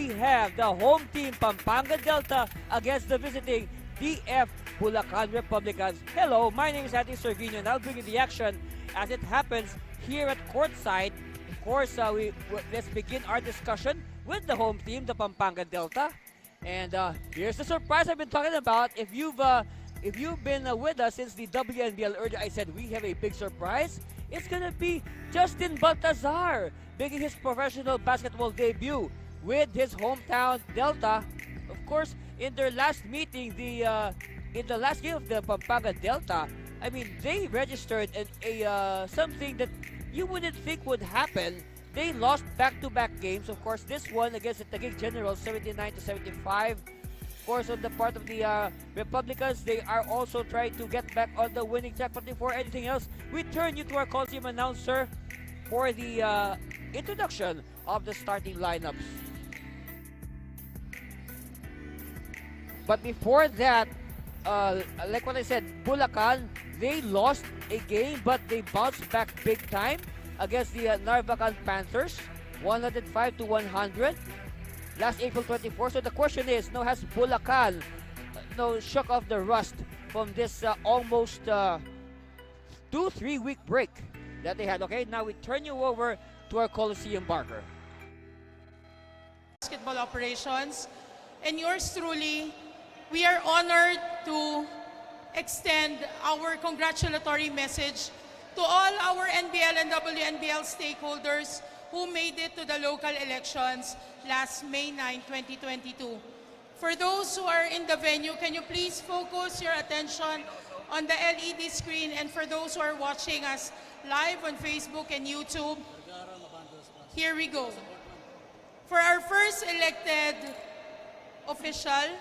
we have the home team Pampanga Delta against the visiting DF Bulacan Republicans. Hello, my name is Ati Servino and I'll bring you the action as it happens here at courtside. Of course, let's begin our discussion with the home team, the Pampanga Delta. And here's the surprise I've been talking about. If you've been with us since the WNBL earlier, I said we have a big surprise. It's gonna be Justin Baltazar making his professional basketball debut with his hometown Delta. Of course, in their last meeting, in the last game of the Pampanga Delta, I mean they registered something that you wouldn't think would happen. They lost back-to-back games. Of course, this one against the Taguig Generals, 79-75. Of course, on the part of the Republicans, they are also trying to get back on the winning track. But before anything else, we turn you to our Coliseum announcer for the introduction of the starting lineups. But before that, like what I said, Bulacan, they lost a game, but they bounced back big time against the Narvacan Panthers, 105-100, last April 24. So the question is, now has Bulacan shook off the rust from this almost 2-3 week break that they had? Okay, now we turn you over to our Coliseum Barker. Basketball operations, and yours truly, we are honored to extend our congratulatory message to all our NBL and WNBL stakeholders who made it to the local elections last May 9, 2022. For those who are in the venue, can you please focus your attention on the LED screen, and for those who are watching us live on Facebook and YouTube, here we go. For our first elected official,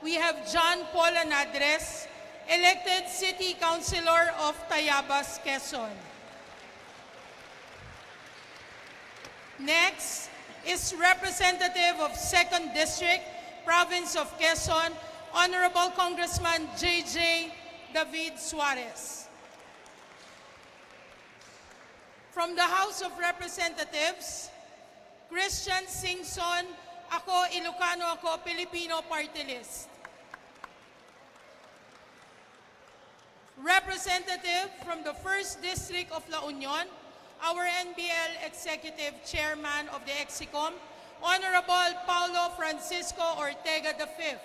we have John Paul Anadres, elected City Councilor of Tayabas, Quezon. Next is Representative of 2nd District, Province of Quezon, Honorable Congressman J.J. David Suarez. From the House of Representatives, Christian Singson, Ako, Ilocano Ako, Filipino Party List. Representative from the 1st District of La Union, our NBL Executive Chairman of the EXICOM, Honorable Paulo Francisco Ortega V.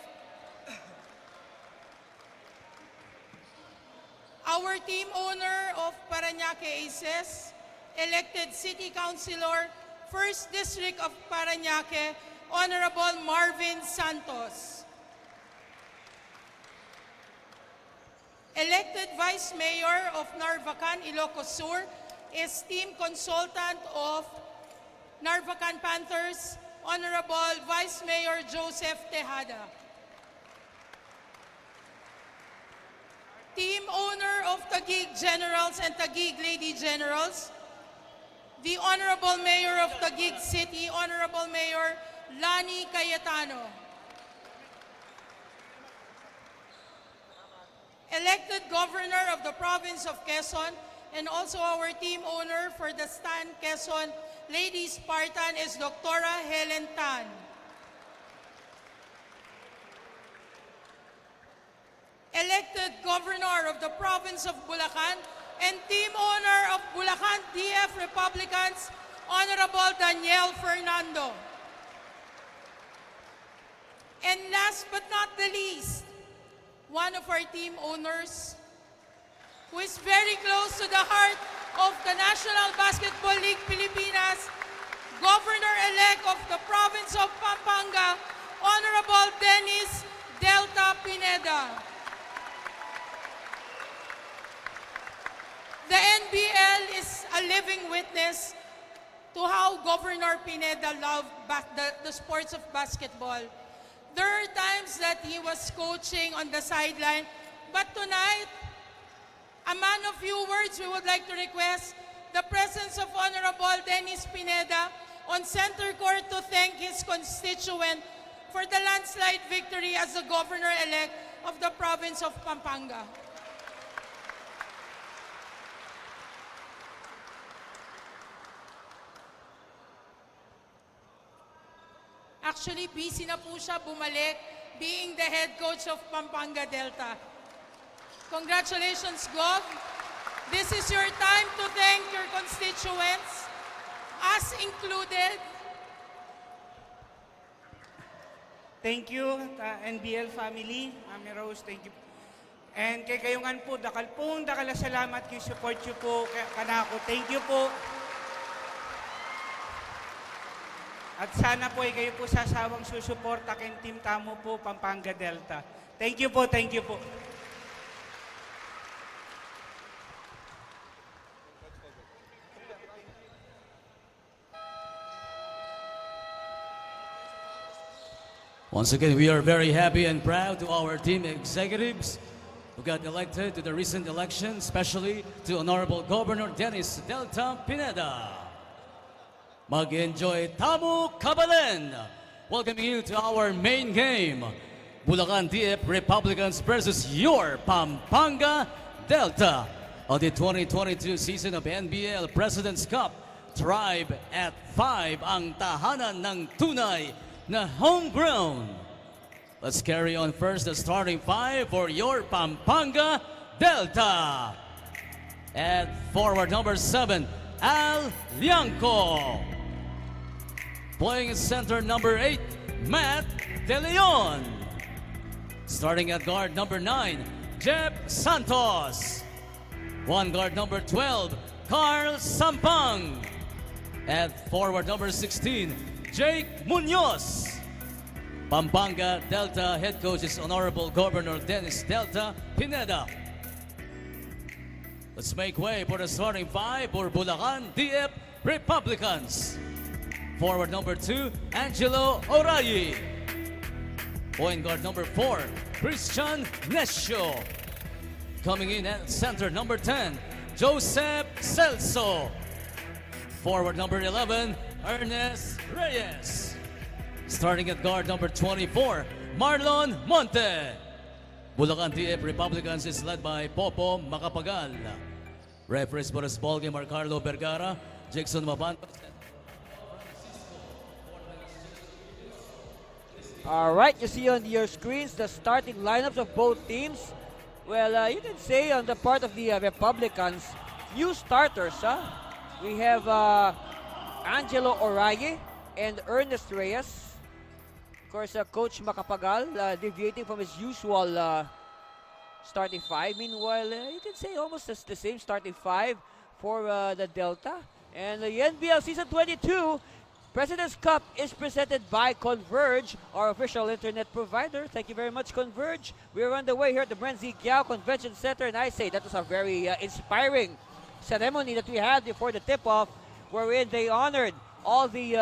Our team owner of Parañaque Aces, elected City Councilor, 1st District of Parañaque, Honorable Marvin Santos. Elected Vice Mayor of Narvacan, Ilocos Sur, is team consultant of Narvacan Panthers, Honorable Vice Mayor Joseph Tejada. Team owner of Taguig Generals and Taguig Lady Generals, the Honorable Mayor of Taguig City, Honorable Mayor Lani Cayetano. Elected Governor of the Province of Quezon and also our team owner for the Stan Quezon Ladies Spartan is Dr. Helen Tan. Elected Governor of the Province of Bulacan and team owner of Bulacan DF Republicans, Honorable Daniel Fernando. And last but not the least, one of our team owners who is very close to the heart of the National Basketball League Pilipinas, Governor-elect of the Province of Pampanga, Honorable Dennis Delta Pineda. The NBL is a living witness to how Governor Pineda loved the sports of basketball. There are times that he was coaching on the sideline, but tonight, a man of few words, we would like to request the presence of Honorable Dennis Pineda on center court to thank his constituent for the landslide victory as the Governor-elect of the Province of Pampanga. Actually, busy na po siya bumalik being the head coach of Pampanga Delta. Congratulations, Gov. This is your time to thank your constituents, us included. Thank you, NBL family. Mami Rose, thank you. And kay kayungan po, dakal na salamat kay support nyo po, kanako. Thank you po. At sana po ay kayo po sasawang susuporta kay Team Tamo po, Pampanga Delta. Thank you po, thank you po. Once again, we are very happy and proud to our team executives who got elected to the recent election, especially to Honorable Governor Dennis Delta Pineda. Mag-enjoy Tamu Kabalen! Welcoming you to our main game, Bulacan DF Republicans versus your Pampanga Delta of the 2022 season of NBL President's Cup. Tribe at 5 ang tahanan ng tunay na homegrown. Let's carry on first the starting 5 for your Pampanga Delta. At forward number 7, Al Lianco. Playing in center number 8, Matt De Leon. Starting at guard number 9, Jeb Santos. One guard number 12, Carl Sampang. At forward number 16, Jake Munoz. Pampanga Delta head coach is Honorable Governor Dennis Delta Pineda. Let's make way for the starting 5 for Bulacan DF Republicans. Forward number 2, Angelo Orayi. Point guard number 4, Christian Nescio. Coming in at center number 10, Joseph Celso. Forward number 11, Ernest Reyes. Starting at guard number 24, Marlon Monte. Bulacan DF Republicans is led by Popo Macapagal. Referees for this ball game are Carlo Vergara, Jackson Mabantos. All right, you see on your screens the starting lineups of both teams. Well, you can say on the part of the Republicans, new starters, huh? We have Angelo Oraye and Ernest Reyes. Of course, Coach Macapagal deviating from his usual starting 5. Meanwhile, you can say almost the same starting 5 for the Delta. And the NBL Season 22 President's Cup is presented by Converge, our official internet provider. Thank you very much, Converge. We're on the way here at the Brenzi Giao Convention Center, and I say that was a very inspiring ceremony that we had before the tip-off, wherein they honored all the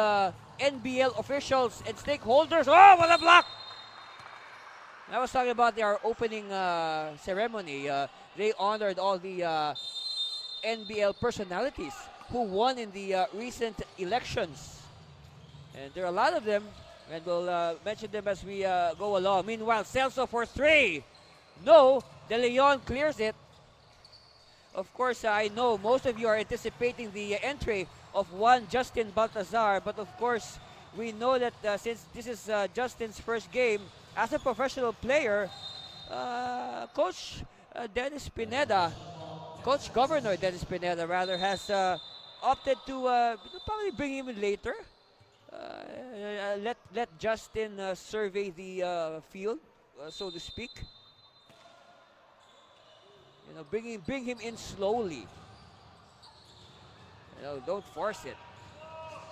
NBL officials and stakeholders. Oh, what a block! I was talking about their opening ceremony. They honored all the NBL personalities who won in the recent elections. And there are a lot of them, and we'll mention them as we go along. Meanwhile, Celso for 3. No, De Leon clears it. Of course, I know most of you are anticipating the entry of one Justin Baltazar, but of course, we know that since this is Justin's first game as a professional player, Coach Dennis Pineda, Coach Governor Dennis Pineda rather, has opted to probably bring him in later. Let Justin survey the field, so to speak. You know, bring him in slowly. You know, don't force it.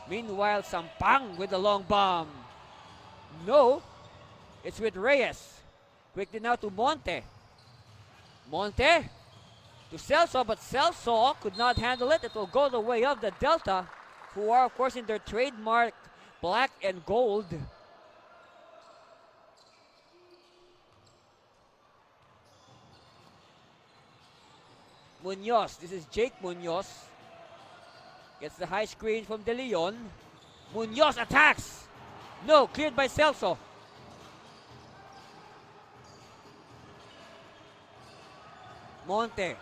Meanwhile, Sampang with the long bomb. No, it's with Reyes. Quickly now to Monte. Monte to Celso, but Celso could not handle it. It will go the way of the Delta, who are, of course, in their trademark black and gold. Munoz, this is Jake Munoz. Gets the high screen from De Leon. Munoz attacks. No, cleared by Celso. Monte.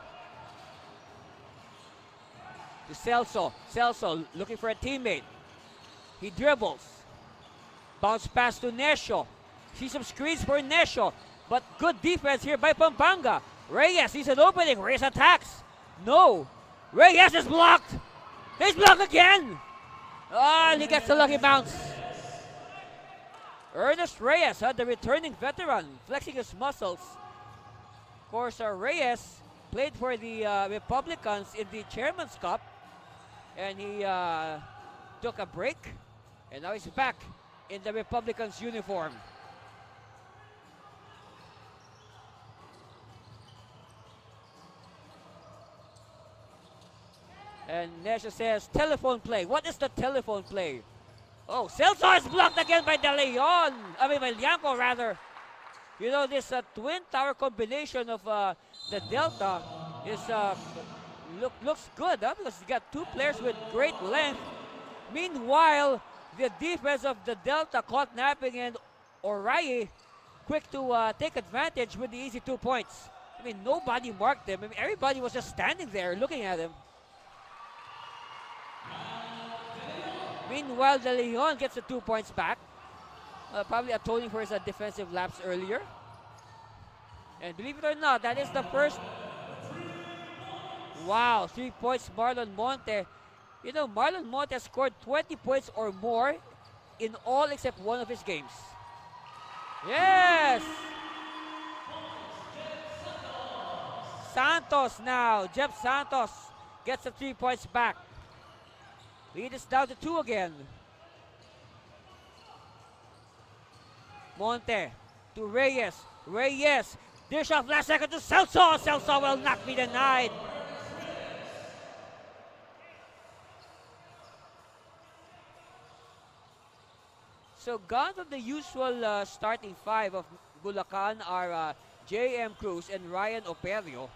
To Celso. Celso looking for a teammate. He dribbles. Bounce pass to Nesho. See some screens for Nesho. But good defense here by Pampanga. Reyes sees an opening. Reyes attacks. No. Reyes is blocked. He's blocked again. And he gets a lucky bounce. Ernest Reyes, the returning veteran, flexing his muscles. Of course, Reyes played for the Republicans in the Chairman's Cup. And he took a break. And now he's back in the Republicans uniform. And Nesha says, telephone play. What is the telephone play? Oh, Celso is blocked again by De Leon. I mean, by Lianco, rather. You know, this twin tower combination of the Delta is looks good, huh? Because you got two players with great length. Meanwhile, the defense of the Delta caught napping, and Oriye quick to take advantage with the easy 2 points. I mean, nobody marked him. I mean, everybody was just standing there looking at him. Meanwhile, De Leon gets the 2 points back. Probably atoning for his defensive lapse earlier. And believe it or not, that is the first. Wow, 3 points, Marlon Monte. You know, Marlon Monte has scored 20 points or more in all except one of his games. Yes! Santos now. Jeff Santos gets the 3 points back. Lead is down to 2 again. Monte to Reyes. Reyes. Dish off last second to Celso. Celso will not be denied. So gone from the usual starting 5 of Bulacan are J.M. Cruz and Ryan Operio.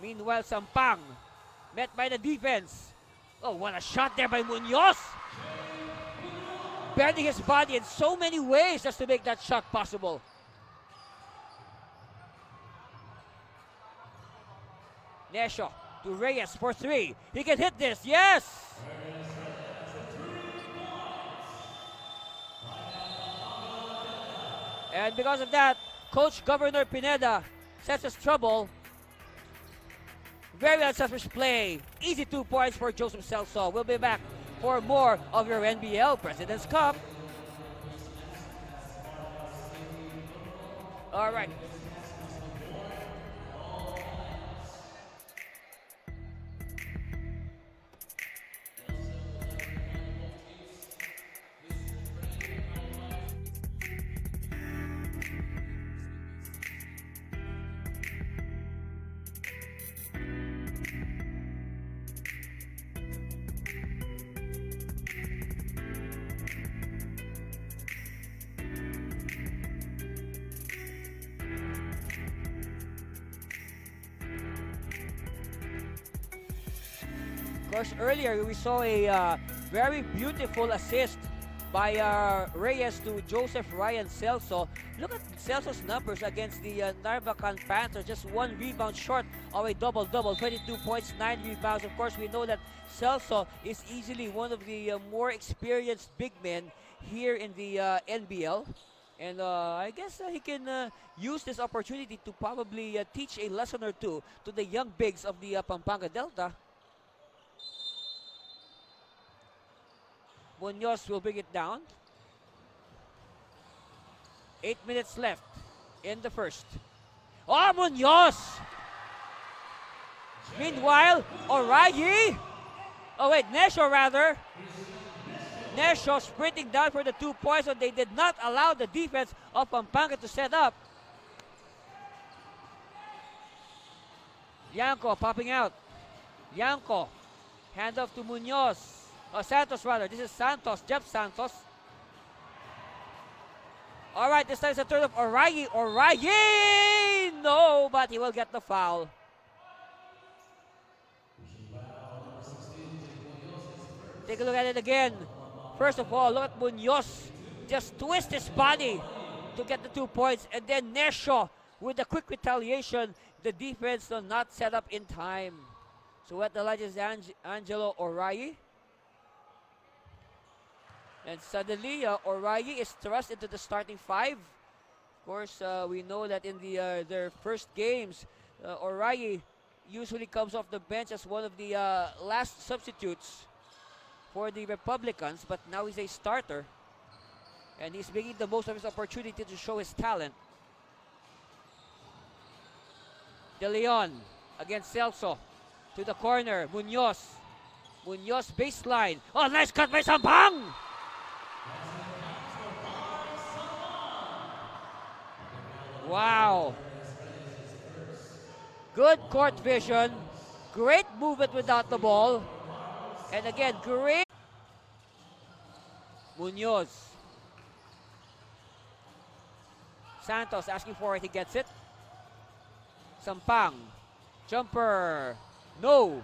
Meanwhile, Sampang met by the defense. Oh, what a shot there by Munoz! Bending his body in so many ways just to make that shot possible. Nesho to Reyes for 3. He can hit this, yes! And because of that, Coach Governor Pineda sets trouble. Very unselfish play. Easy 2 points for Joseph Celso. We'll be back for more of your NBL President's Cup. All right. Of course, earlier we saw a very beautiful assist by Reyes to Joseph Ryan Celso. Look at Celso's numbers against the Narvacan Panthers. Just 1 rebound short of a double-double. 22 points, 9 rebounds. Of course, we know that Celso is easily one of the more experienced big men here in the NBL. And I guess he can use this opportunity to probably teach a lesson or two to the young bigs of the Pampanga Delta. Munoz will bring it down. 8 minutes left in the first. Oh, Munoz! Meanwhile, Oriye. Oh wait, Nesho rather. Nesho sprinting down for the 2 points, so they did not allow the defense of Pampanga to set up. Lianco popping out. Lianco. Hand off to Munoz. Santos rather. This is Santos. Jeff Santos. All right, this time it's a turn of Oriye. Oriye! No, but he will get the foul. Take a look at it again. First of all, look at Munoz. Just twist his body to get the 2 points. And then Nesho with a quick retaliation. The defense not set up in time. So what the line is Angelo Oriye. And suddenly, Oraye is thrust into the starting five. Of course, we know that in their first games, Oraye usually comes off the bench as one of the last substitutes for the Republicans, but now he's a starter. And he's making the most of his opportunity to show his talent. De Leon against Celso. To the corner, Munoz. Munoz baseline. Oh, nice cut by Sampang! Wow. Good court vision. Great movement without the ball. And again, great. Munoz. Santos asking for it. He gets it. Sampang. Jumper. No.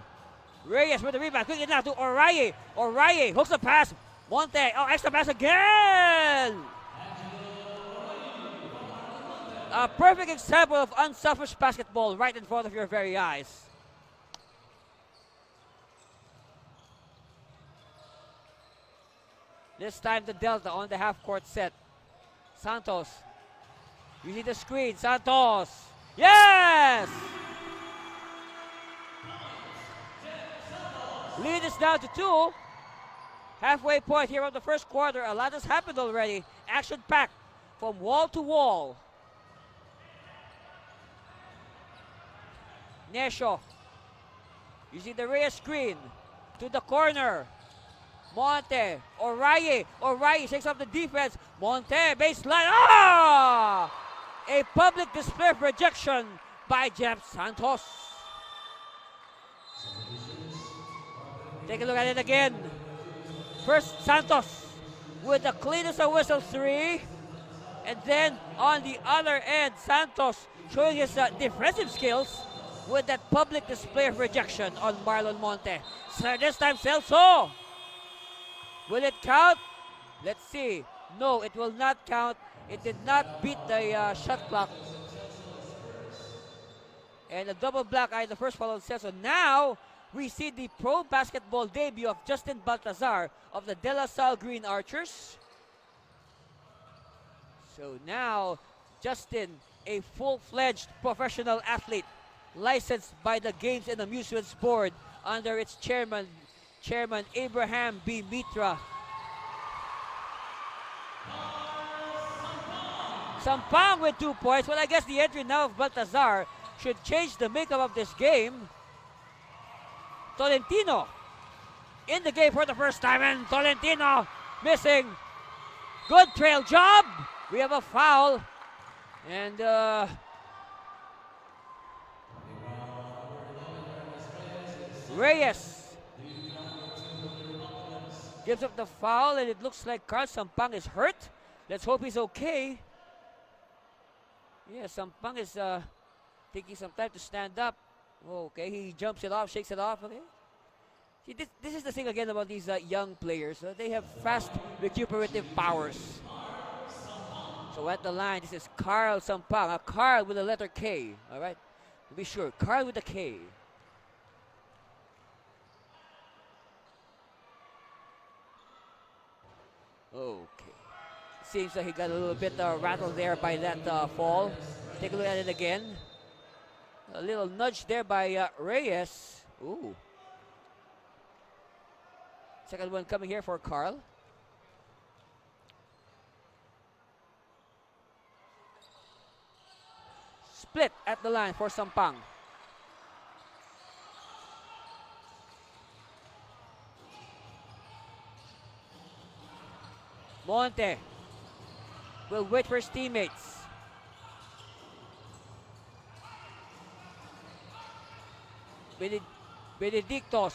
Reyes with the rebound. Quick enough to Oraye. Oraye hooks the pass. Monte. Oh, extra pass again. A perfect example of unselfish basketball right in front of your very eyes. This time the Delta on the half-court set. Santos. Using the screen. Santos. Yes! Lead is down to 2. Halfway point here of the first quarter. A lot has happened already. Action-packed from wall to wall. Nesho. Using the Reyes screen. To the corner. Monte. Oraye. Oraye takes up the defense. Monte. Baseline. Ah! A public display of rejection by Jeff Santos. Take a look at it again. First, Santos with the clean as a whistle 3. And then on the other end, Santos showing his defensive skills with that public display of rejection on Marlon Monte. So this time, Celso. Will it count? Let's see. No, it will not count. It did not beat the shot clock. And a double black eye, the first foul on Celso. Now, we see the pro basketball debut of Justin Baltazar of the De La Salle Green Archers. So now, Justin, a full-fledged professional athlete, licensed by the Games and Amusements Board under its chairman Abraham B. Mitra. Sampang with 2 points. Well, I guess the entry now of Baltazar should change the makeup of this game. Tolentino in the game for the first time, and Tolentino missing. Good trail job. We have a foul. And Reyes gives up the foul, and it looks like Carl Sampang is hurt. Let's hope he's okay. Yeah, Sampang is taking some time to stand up. Okay, he jumps it off, shakes it off. Okay. See, this is the thing again about these young players. They have fast recuperative powers. So at the line, this is Carl Sampang. Carl with the letter K. All right, to be sure, Carl with a K. Okay. Seems like he got a little bit rattled there by that fall. Take a look at it again. A little nudge there by Reyes. Ooh. Second one coming here for Carl. Split at the line for Sampang. Monte will wait for his teammates. Benedictos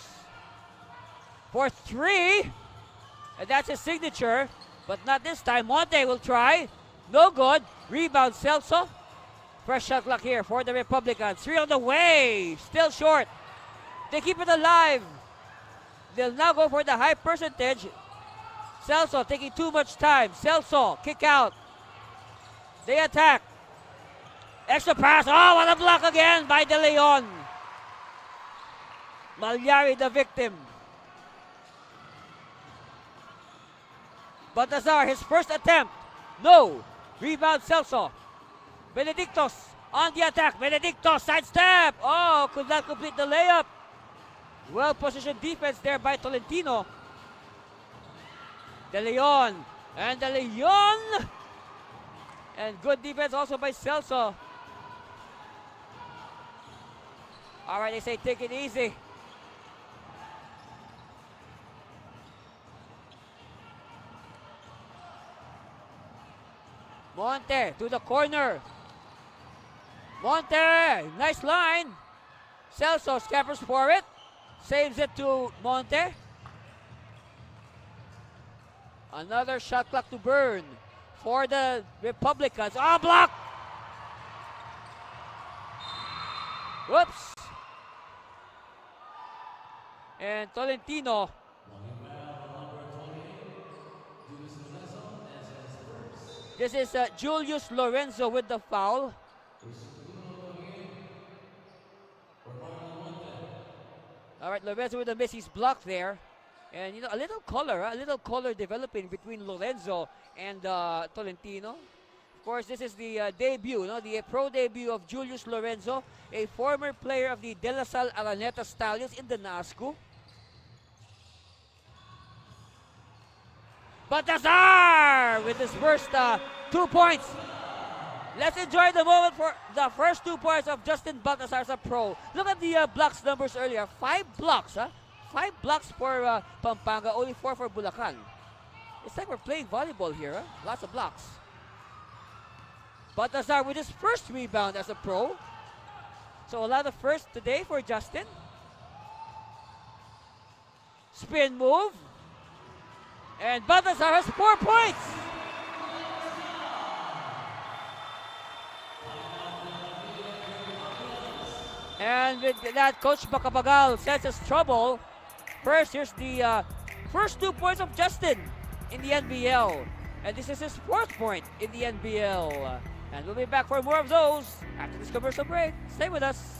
for 3. And that's his signature. But not this time. Monte will try. No good. Rebound Celso. Fresh shot clock here for the Republicans. 3 on the way. Still short. They keep it alive. They'll now go for the high percentage. Celso taking too much time. Celso, kick out. They attack. Extra pass. Oh, what a block again by De Leon. Malyari the victim. Baltazar, his first attempt. No. Rebound Celso. Benedictos on the attack. Benedictos, sidestep. Oh, could not complete the layup. Well-positioned defense there by Tolentino. De Leon. And De Leon. And good defense also by Celso. All right, they say take it easy. Monte to the corner. Monte, nice line. Celso scampers for it. Saves it to Monte. Another shot clock to burn for the Republicans. Ah, block! Whoops. And Tolentino. This is Julius Lorenzo with the foul. All right, Lorenzo with the miss. He's blocked there. And, you know, a little color developing between Lorenzo and Tolentino. Of course, this is the debut, the pro debut of Julius Lorenzo, a former player of the De La Salle Araneta Stallions in the NASCO. Baltazar with his first 2 points. Let's enjoy the moment for the first 2 points of Justin Baltazar as a pro. Look at the blocks numbers earlier. 5 blocks, 5 blocks for Pampanga, only 4 for Bulacan. It's like we're playing volleyball here, Lots of blocks. Baltazar with his first rebound as a pro. So a lot of first today for Justin. Spin move. And Baltazar has 4 points. And with that, Coach Bacabagal senses trouble. First, here's the first 2 points of Justin in the NBL. And this is his 4th point in the NBL. And we'll be back for more of those after this commercial break. Stay with us.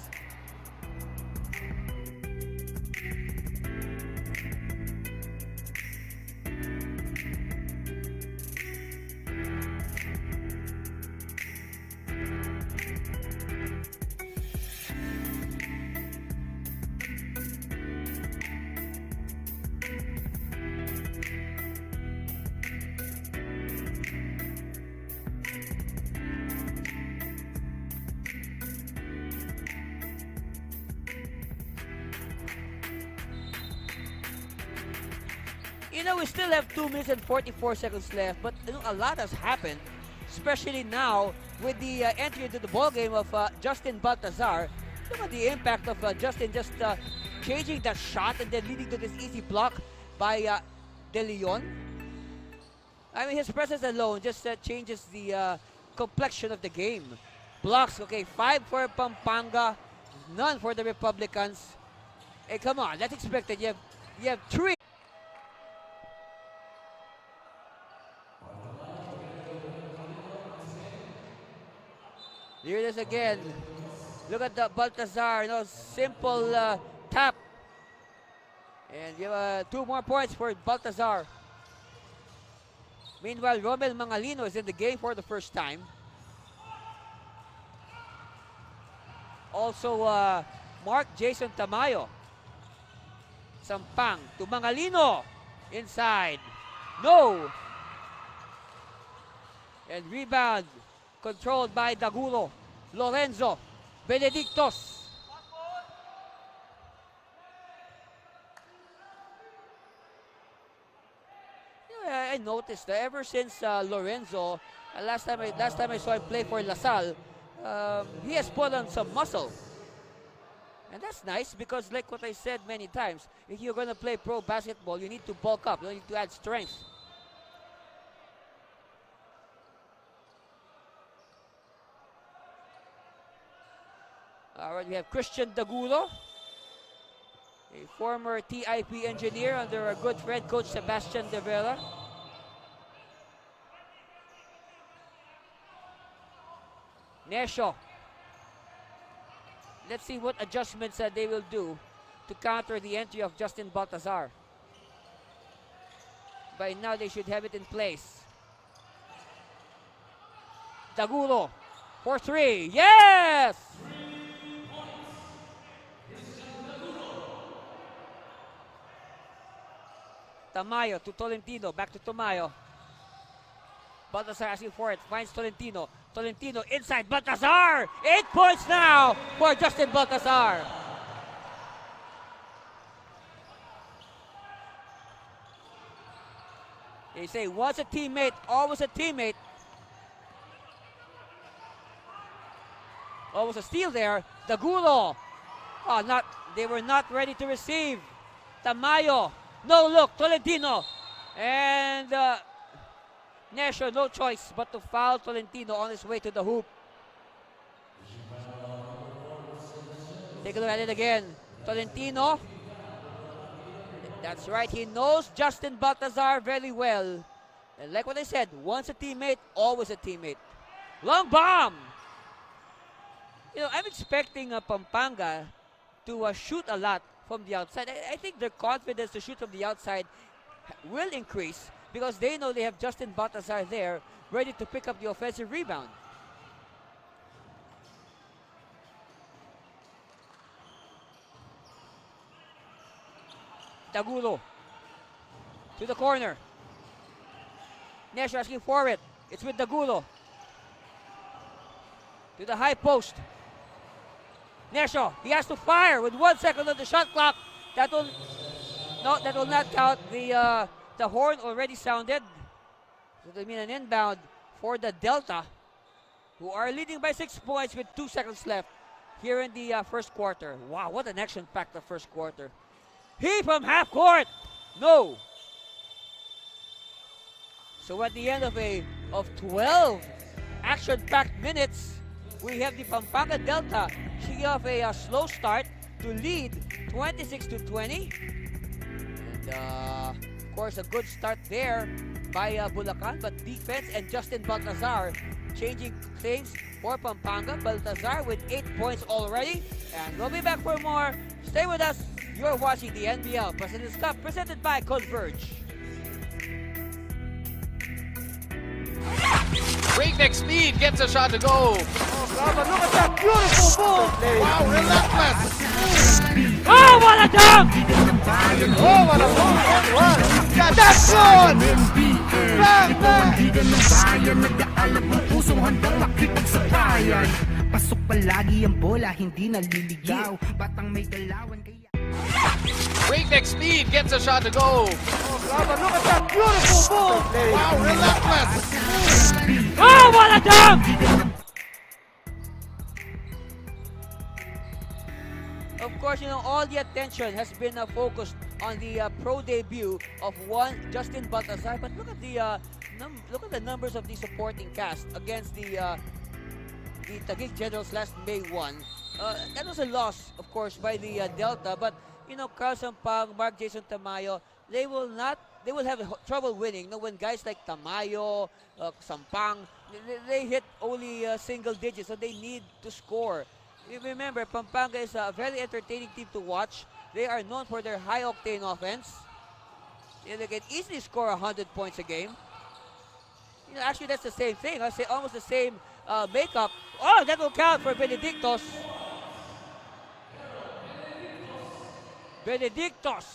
You know, we still have 2 minutes and 44 seconds left, but a lot has happened, especially now with the entry into the ballgame of Justin Baltazar. Look at the impact of Justin just changing the shot and then leading to this easy block by De Leon. I mean, his presence alone just changes the complexion of the game. Blocks, okay, 5 for Pampanga, none for the Republicans. Hey, come on, that's expected. You have 3. Here it is again. Look at the Baltazar, simple tap. And you have 2 more points for Baltazar. Meanwhile, Romel Mangalino is in the game for the first time. Also, Mark Jason Tamayo. Sampang to Mangalino. Inside. No. And rebound. Controlled by Dagulo. Lorenzo. Benedictos. I noticed that ever since Lorenzo, last time I saw him play for La Salle, he has put on some muscle. And that's nice because, like what I said many times, if you're going to play pro basketball, you need to bulk up. You need to add strength. All right, we have Christian Dagulo, a former TIP engineer under our good friend, Coach Sebastian De Vera. Nesho. Let's see what adjustments they will do to counter the entry of Justin Baltazar. by now they should have it in place. Dagulo for 3. Yes! Tamayo to Tolentino. Back to Tamayo. Baltazar asking for it. Finds Tolentino. Tolentino inside. Baltazar! 8 points now for Justin Baltazar. They say once a teammate, always a teammate. Always a steal there. Dagulo. Oh, they were not ready to receive. Tamayo. No look. Tolentino. And Nesho, no choice but to foul Tolentino on his way to the hoop. Take a look at it again. Tolentino. That's right. He knows Justin Baltazar very well. And like what I said, once a teammate, always a teammate. Long bomb. You know, I'm expecting Pampanga to shoot a lot from the outside. I think their confidence to shoot from the outside will increase because they know they have Justin Baltazar there ready to pick up the offensive rebound. Dagulo to the corner. Nesh asking for it. It's with Dagulo. To the high post. Nesho, he has to fire with 1 second on the shot clock. That will not count. The horn already sounded. So that means an inbound for the Delta, who are leading by 6 points with 2 seconds left here in the first quarter. Wow, what an action-packed first quarter. He from half court. No. So at the end of 12 action-packed minutes, we have the Pampanga Delta shaking off a slow start to lead 26-20. And of course, a good start there by Bulacan, but defense and Justin Baltazar changing things for Pampanga. Baltazar with 8 points already. And we'll be back for more. Stay with us. You're watching the NBL President's Cup presented by Converge. Breakneck speed gets a shot to go. Look at that beautiful move! Wow, relentless. Oh, what a dunk! Oh, what a move! That's good! Pasok palagi ang bola, hindi naliligaw. Batang may galawan kaya. Breakneck speed gets a shot to go. Look at that beautiful move! Wow, relentless. Oh, what a dunk! Of course, you know, all the attention has been focused on the pro debut of one Justin Baltazar. But look at the numbers of the supporting cast against the Taguig Generals last May 1. That was a loss, of course, by the Delta. But you know, Carl Sampang, Mark Jason Tamayo, they will have trouble winning. You know, when guys like Tamayo, Sampang, they hit only single digits, so they need to score. You remember, Pampanga is a very entertaining team to watch. They are known for their high-octane offense. You know, they can easily score 100 points a game. You know, actually, that's the same thing. I say almost the same makeup. Oh, that will count for Benedictos. Benedictos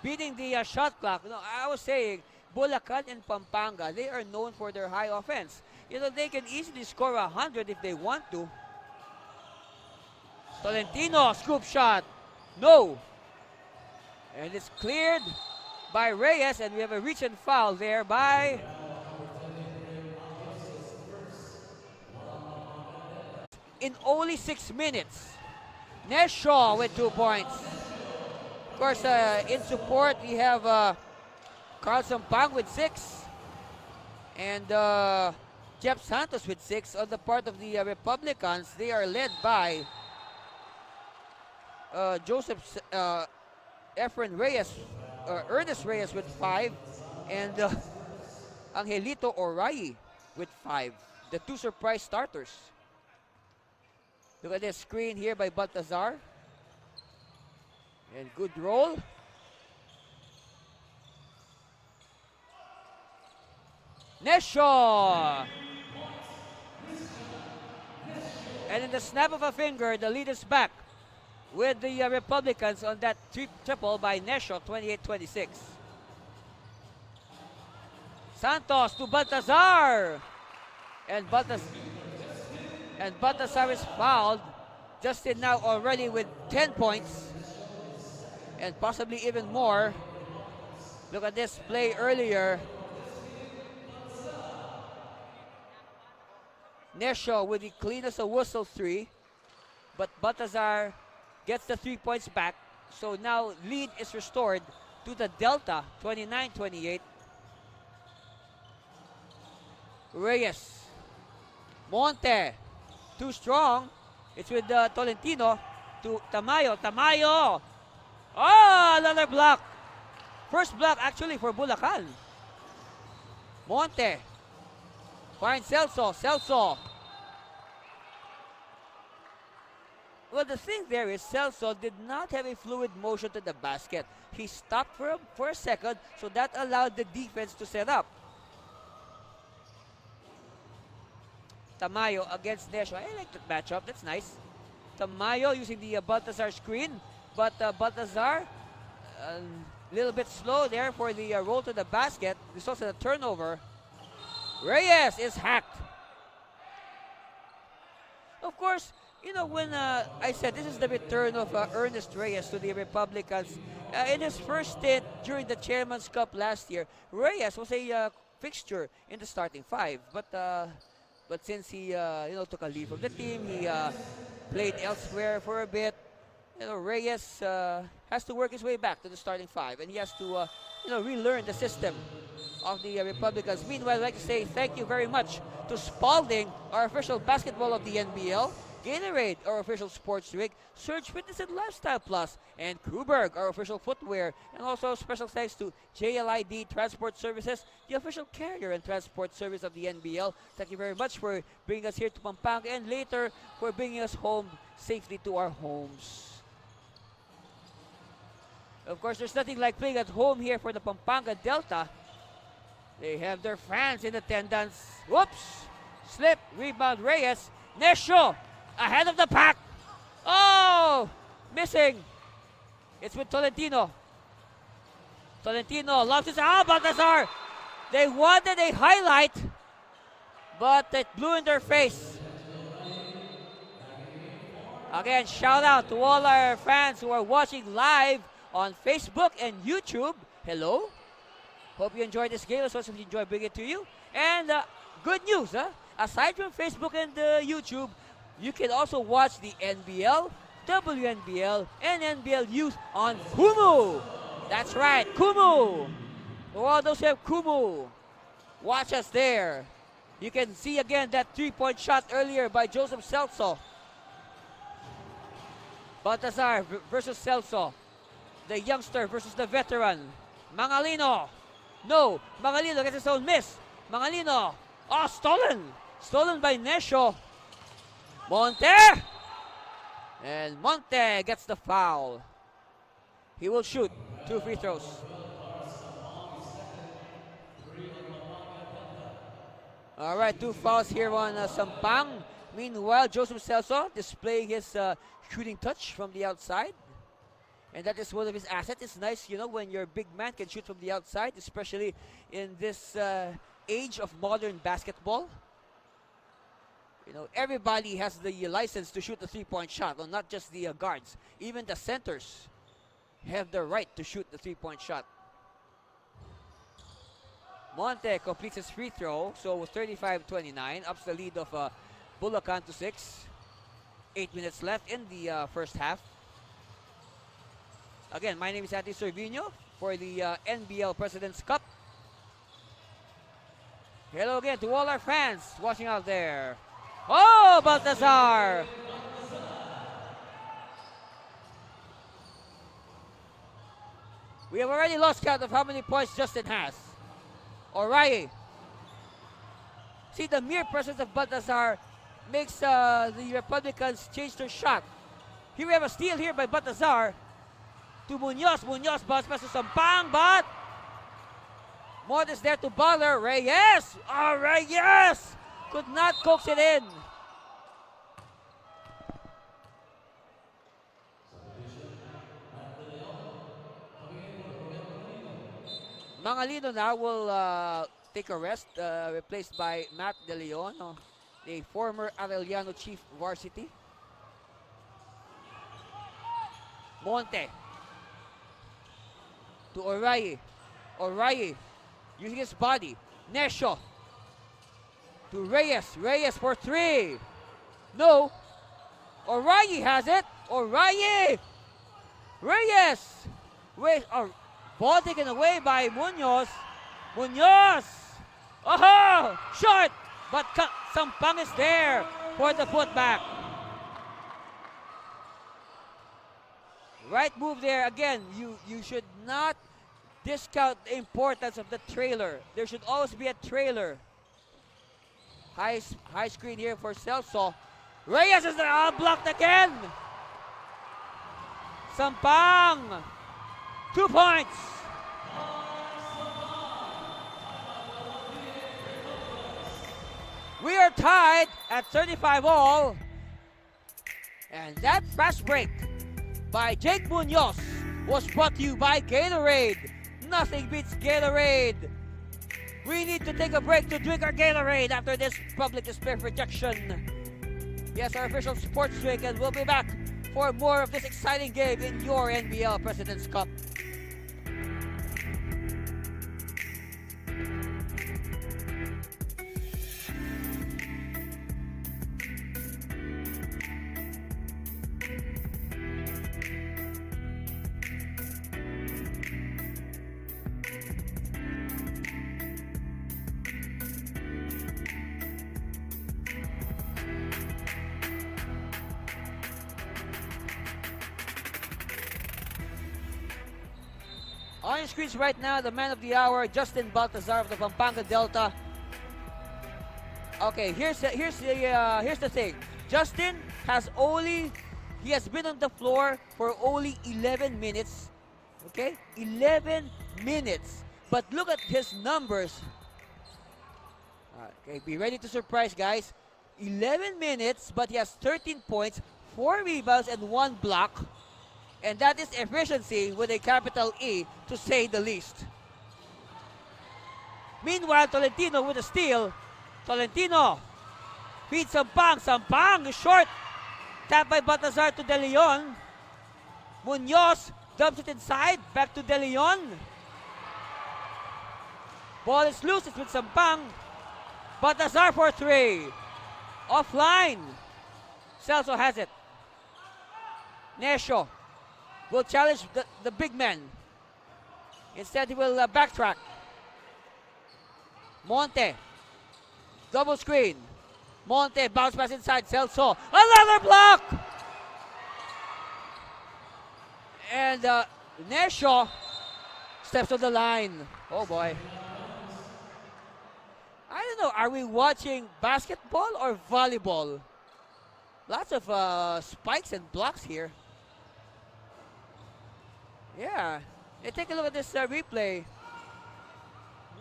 beating the shot clock. You know, I was saying, Bulacan and Pampanga, they are known for their high offense. You know, they can easily score 100 if they want to. Tolentino, scoop shot. No. And it's cleared by Reyes, and we have a reach and foul there by in only 6 minutes. Neshaw with 2 points. Of course, in support, we have Carl Sampang with 6. And Jeff Santos with 6. On the part of the Republicans, they are led by Joseph Efren Reyes, Ernest Reyes with 5. And Angelito Oray with 5. The 2 surprise starters. Look at this screen here by Baltazar. And good roll. Nesho! And in the snap of a finger, the lead is back with the Republicans on that triple by Nesho, 28-26. Santos to Baltazar! And Baltazar is fouled. Justin now already with 10 points. And possibly even more. Look at this play earlier. Nesho with the clean as a whistle 3. But Baltazar gets the 3 points back. So now lead is restored to the Delta, 29-28. Reyes. Monte. Too strong. It's with Tolentino to Tamayo. Tamayo! Oh, another block. First block actually for Bulacan. Monte. Finds Celso. Celso. Well, the thing there is Celso did not have a fluid motion to the basket. He stopped for a second, so that allowed the defense to set up. Tamayo against Nesho. I like that matchup. That's nice. Tamayo using the Baltazar screen, but Baltazar a little bit slow there for the roll to the basket. This also a turnover. Reyes is hacked. Of course, you know, when I said this is the return of Ernest Reyes to the Republicans, in his first stint during the Chairman's Cup last year, Reyes was a fixture in the starting five. But since he took a leave from the team, he played elsewhere for a bit. You know, Reyes has to work his way back to the starting five, and he has to relearn the system of the Republicans. Meanwhile, I'd like to say thank you very much to Spalding, our official basketball of the NBL, Gatorade, our official sports drink, Surge Fitness and Lifestyle Plus, and Kruberg, our official footwear, and also special thanks to JLID Transport Services, the official carrier and transport service of the NBL. Thank you very much for bringing us here to Pampanga and later for bringing us home safely to our homes. Of course, there's nothing like playing at home here for the Pampanga Delta. They have their fans in attendance. Whoops! Slip, rebound, Reyes. Nesho ahead of the pack. Oh! Missing. It's with Tolentino. Tolentino loves his. Baltazar! They wanted a highlight, but it blew in their face. Again, shout out to all our fans who are watching live on Facebook and YouTube. Hello. Hope you enjoyed this game as much as we enjoy bringing it to you. And good news, aside from Facebook and YouTube, you can also watch the NBL, WNBL, and NBL Youth on Kumu. That's right, Kumu. For all those who have Kumu, watch us there. You can see again that three-point shot earlier by Joseph Celso. Baltazar versus Celso. The youngster versus the veteran. Mangalino. No, Mangalino gets his own miss. Mangalino. Oh, stolen. Stolen by Nesho. Monte. And Monte gets the foul. He will shoot 2 free throws. All right, 2 fouls here on Sampang. Meanwhile, Joseph Celso displaying his shooting touch from the outside. And that is one of his assets. It's nice, when your big man can shoot from the outside, especially in this age of modern basketball. Everybody has the license to shoot the three-point shot, well, not just the guards. Even the centers have the right to shoot the three-point shot. Monte completes his free throw, so 35-29, ups the lead of Bulacan to 6. 8 minutes left in the first half. Again, my name is Santi Cervino for the NBL President's Cup. Hello again to all our fans watching out there. Oh, Baltazar! We have already lost count of how many points Justin has. Alright. See, the mere presence of Baltazar makes the Republicans change their shot. Here we have a steal here by Baltazar to Munoz. Munoz bounce pass to Sampang, but Mont is there to Baller. Reyes! Oh, Reyes! Could not coax it in. Mangalino now will take a rest, replaced by Matt De Leon, the former Arellano Chief Varsity. Monte to Oraye. Oraye using his body. Nesho to Reyes. Reyes for 3. No. Oraye has it. Oraye. Reyes. Ball taken away by Munoz. Munoz. Oh, short. But Sampang is there for the putback. Right move there. Again, you should not discount the importance of the trailer. There should always be a trailer. High screen here for Celso. Reyes is there. Blocked again. Sampang. 2 points. We are tied at 35 all. And that fast break by Jake Munoz was brought to you by Gatorade. Nothing beats Gatorade. We need to take a break to drink our Gatorade after this public display of rejection. Yes, our official sports drink, and we'll be back for more of this exciting game in your NBL President's Cup. On your screens right now, the man of the hour, Justin Baltazar of the Pampanga Delta. Okay, here's the thing. Justin has been on the floor for only 11 minutes. Okay, 11 minutes. But look at his numbers. Okay, be ready to surprise, guys. 11 minutes, but he has 13 points, 4 rebounds, and 1 block. And that is efficiency with a capital E, to say the least. Meanwhile, Tolentino with a steal. Tolentino feeds Sampang. Sampang is short. Tap by Baltazar to De Leon. Munoz dumps it inside. Back to De Leon. Ball is loose. It's with Sampang. Baltazar for 3. Offline. Celso has it. Nesho will challenge the big man. Instead, he will backtrack. Monte. Double screen. Monte bounce pass inside. Celso. Another block! And Nesho steps on the line. Oh boy. I don't know. Are we watching basketball or volleyball? Lots of spikes and blocks here. Yeah. Hey, take a look at this replay.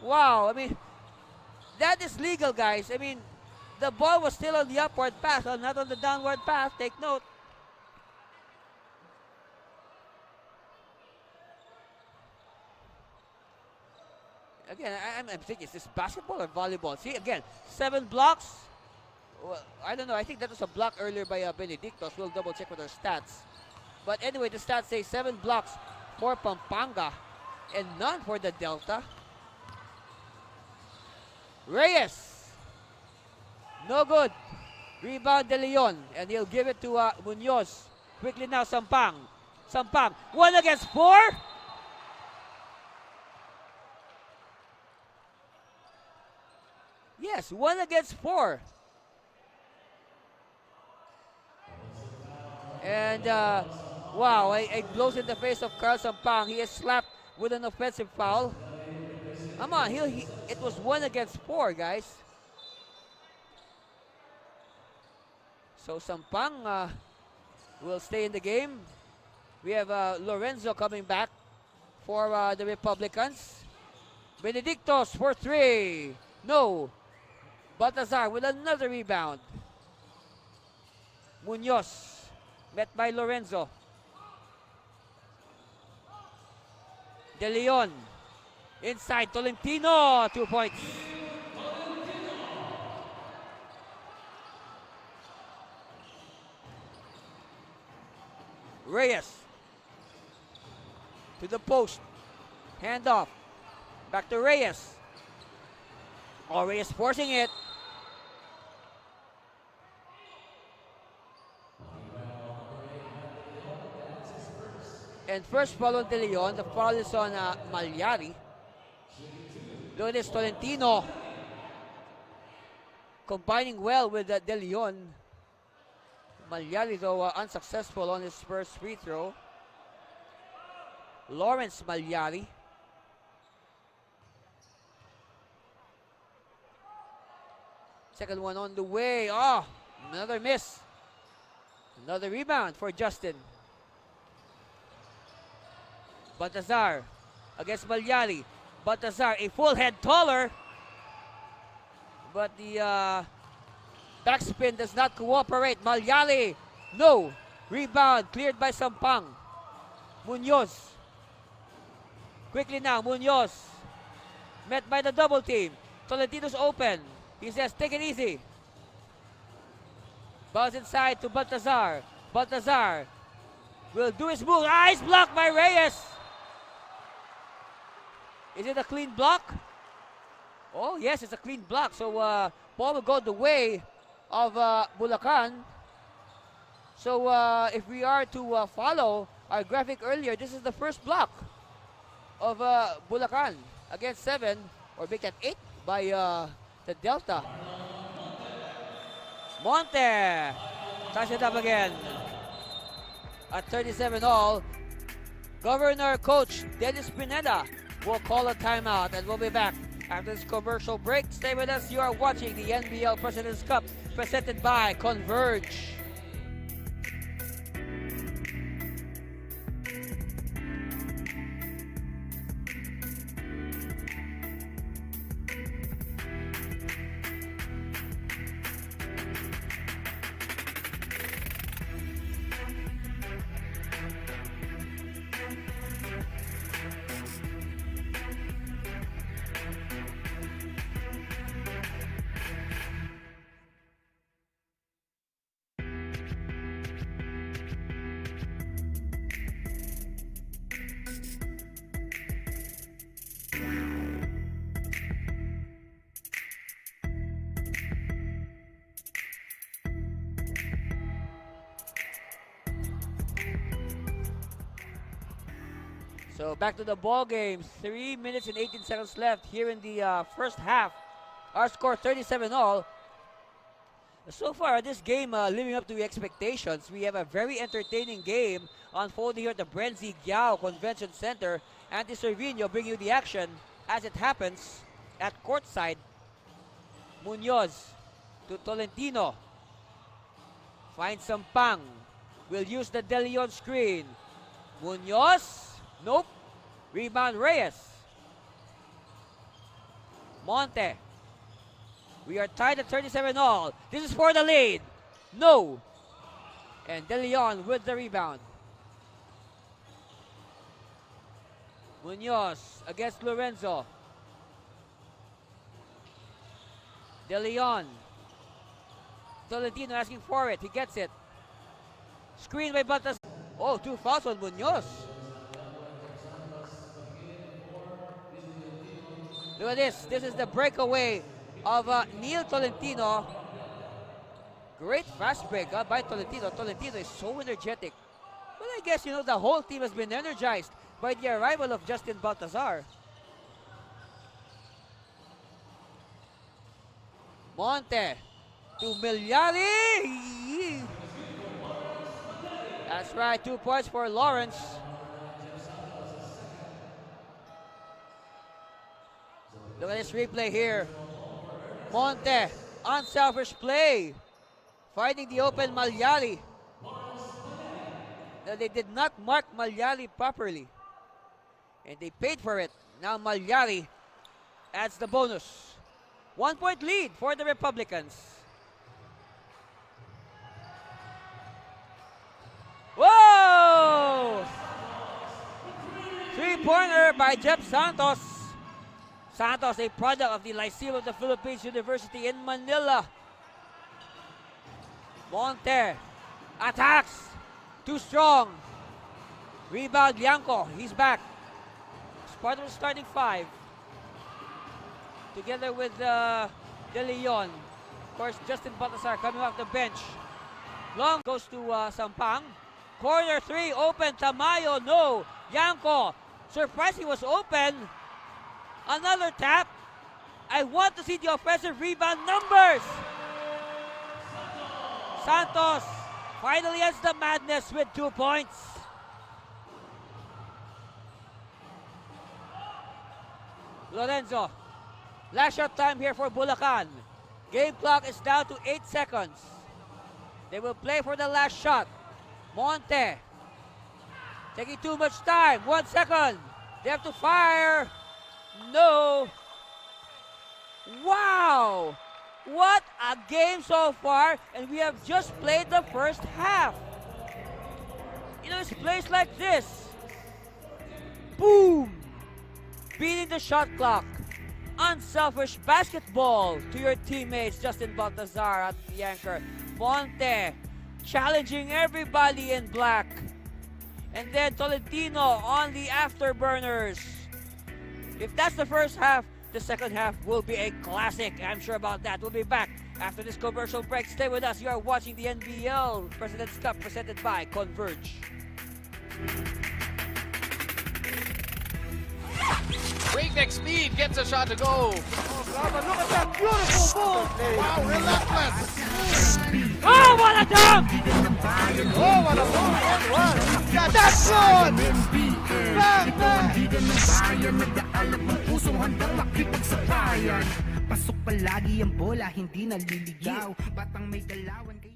Wow. I mean, that is legal, guys. I mean, the ball was still on the upward path, not on the downward path. Take note. Again, I'm thinking, is this basketball or volleyball? See, again, 7 blocks. Well, I don't know. I think that was a block earlier by Benedictos. We'll double check with our stats. But anyway, the stats say 7 blocks for Pampanga and none for the Delta. Reyes. No good. Rebound De Leon. And he'll give it to Munoz. Quickly now, Sampang. Sampang. 1 against 4. Yes, 1 against 4. And wow, a blows in the face of Carl Sampang. He is slapped with an offensive foul. Come on, it was 1 against 4, guys. So Sampang will stay in the game. We have Lorenzo coming back for the Republicans. Benedictos for 3. No. Baltazar with another rebound. Munoz met by Lorenzo. De Leon inside Tolentino. 2 points. Reyes to the post. Hand off. Back to Reyes. Oh, Reyes forcing it. And first foul on De Leon. The foul is on Malyari. Look at this, Tolentino combining well with De Leon. Malyari, though, unsuccessful on his first free throw. Lawrence Malyari. Second one on the way. Oh, another miss. Another rebound for Justin. Baltazar against Malyari. Baltazar, a full head taller. But the backspin does not cooperate. Malyari, no. Rebound cleared by Sampang. Munoz. Quickly now, Munoz. Met by the double team. Tolentino's open. He says, take it easy. Bounce inside to Baltazar. Baltazar will do his move. It's blocked by Reyes. Is it a clean block? Oh, yes, it's a clean block. So, ball will go the way of Bulacan. So, if we are to follow our graphic earlier, this is the first block of Bulacan against 7, or make that 8 by the Delta. Monte ties it up again. At 37 all, Governor Coach Dennis Pineda will call a timeout, and we'll be back after this commercial break. Stay with us. You are watching the NBL President's Cup presented by Converge. So back to the ball game. 3 minutes and 18 seconds left here in the first half. Our score 37 all. So far, this game living up to the expectations. We have a very entertaining game unfolding here at the Brenzy Giao Convention Center. Andy Cervino bringing you the action as it happens at courtside. Munoz to Tolentino. Finds Sampang. Will use the De Leon screen. Munoz. Nope. Rebound Reyes. Monte. We are tied at 37 all. This is for the lead. No. And De Leon with the rebound. Munoz against Lorenzo. De Leon. Tolentino asking for it. He gets it. Screen by Baltazar. Oh, 2 fouls on Munoz. Look at this. This is the breakaway of Neil Tolentino. Great fast break by Tolentino. Tolentino is so energetic. Well, I guess, the whole team has been energized by the arrival of Justin Baltazar. Monte to Malyari. That's right, 2 points for Lawrence. Look at this replay here. Monte, unselfish play. Finding the open Malyari. Now, they did not mark Malyari properly. And they paid for it. Now Malyari adds the bonus. 1 point lead for the Republicans. Whoa! Three-pointer by Jeff Santos. Santos, a product of the Lyceum of the Philippines University in Manila. Monte attacks. Too strong. Rebound, Lianco. He's back. It's part of the starting five. Together with De Leon. Of course, Justin Baltazar coming off the bench. Long goes to Sampang. Corner three, open. Tamayo, no. Lianco. Surprised he was open. Another tap. I want to see the offensive rebound numbers. Santos finally ends the madness with 2 points. Lorenzo. Last shot time here for Bulacan. Game clock is down to 8 seconds. They will play for the last shot. Monte. Taking too much time. 1 second. They have to fire. No. Wow. What a game so far. And we have just played the first half. You know, it's plays like this. Boom. Beating the shot clock. Unselfish basketball to your teammates. Justin Baltazar at the anchor. Monte challenging everybody in black. And then Tolentino on the afterburners. If that's the first half, the second half will be a classic. I'm sure about that. We'll be back after this commercial break. Stay with us. You are watching the NBL President's Cup presented by Converge. Breakneck speed gets a shot to go. Look at that beautiful move. Wow, relentless. Oh, what a dunk! Oh, what a move. And one. Yeah, that's good. Bang, bang. Pasok palagi ang bola, hindi naliligaw. Batang may galawan kaya...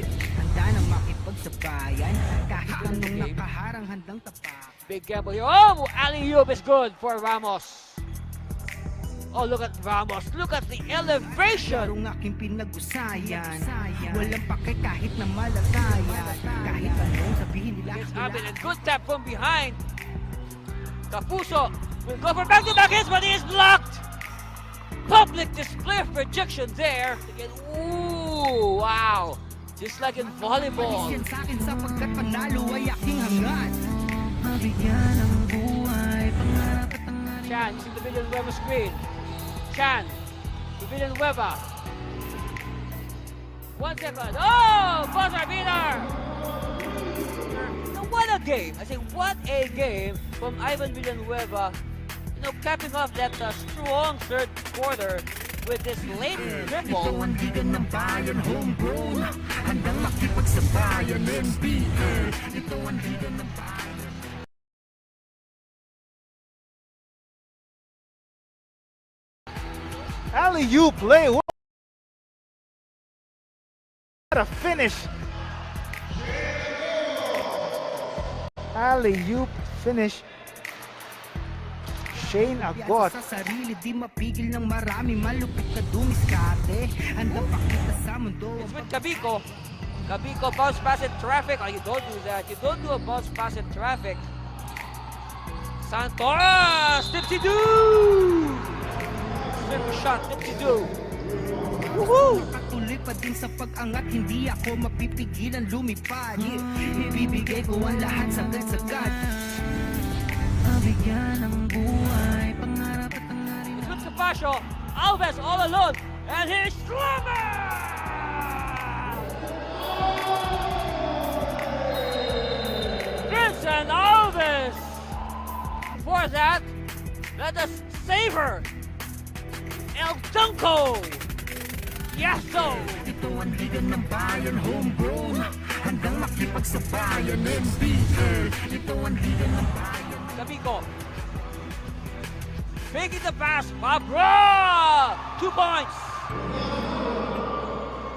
Handa nang makipagsabayan. Kahit anong nakaharang handang tapak. Big gamble here. Oh, alley-oop is good for Ramos. Oh, look at Ramos. Look at the elevation. Larong aking pinag-usayan. Walang pake kahit na malagayan. Kahit anong sabihin nila. It's Abin and good tap from behind. Kapuso will go for back-to-back hits, but he is blocked. Public display of projection there. Again, ooh, wow. Just like in volleyball. Yan sa akin sapagkat panalo ay aking hangad. Mabigyan ang buhay, pangarap at tangarin. Chan using the Villanueva screen. Chan to Villanueva. 1 second. Oh, buzzer beater. Now, what a game. I say, what a game from Ivan Villanueva. You know, capping off that strong third quarter with this late triple. Ito ang liga ng bayan, homegrown. Handang makipagsabayan, NBL. Ito ang liga ng bayan. Alley-oop play. What a finish. Alley-oop finish. Shane Agot. Sa sarili, di mapigil ng marami. Malupit na dumiskarte. Handang pakita sa mundo. It's with Cabico. Cabico bounce pass in traffic. Oh, you don't do that. You don't do a bounce pass in traffic. Santos! Dipsy-doo! Super shot, Dipsy-doo. Woohoo! Patuloy pa din sa pag-angat. Hindi ako mapipigilan lumipad. Ibibigay ko ang lahat sagad-sagad. Mabigyan ng buhay, pangarap at tangarin. It's with Capascio. Alves all alone. And here's Slammer! Vincent Alves! For that, let us savor El Dunco! Yaso! Ito ang liga ng bayan, homegrown. Handang makipagsabayan, NBL. Ito ang liga ng bayan. Cabico. Making the pass, Babra! 2 points.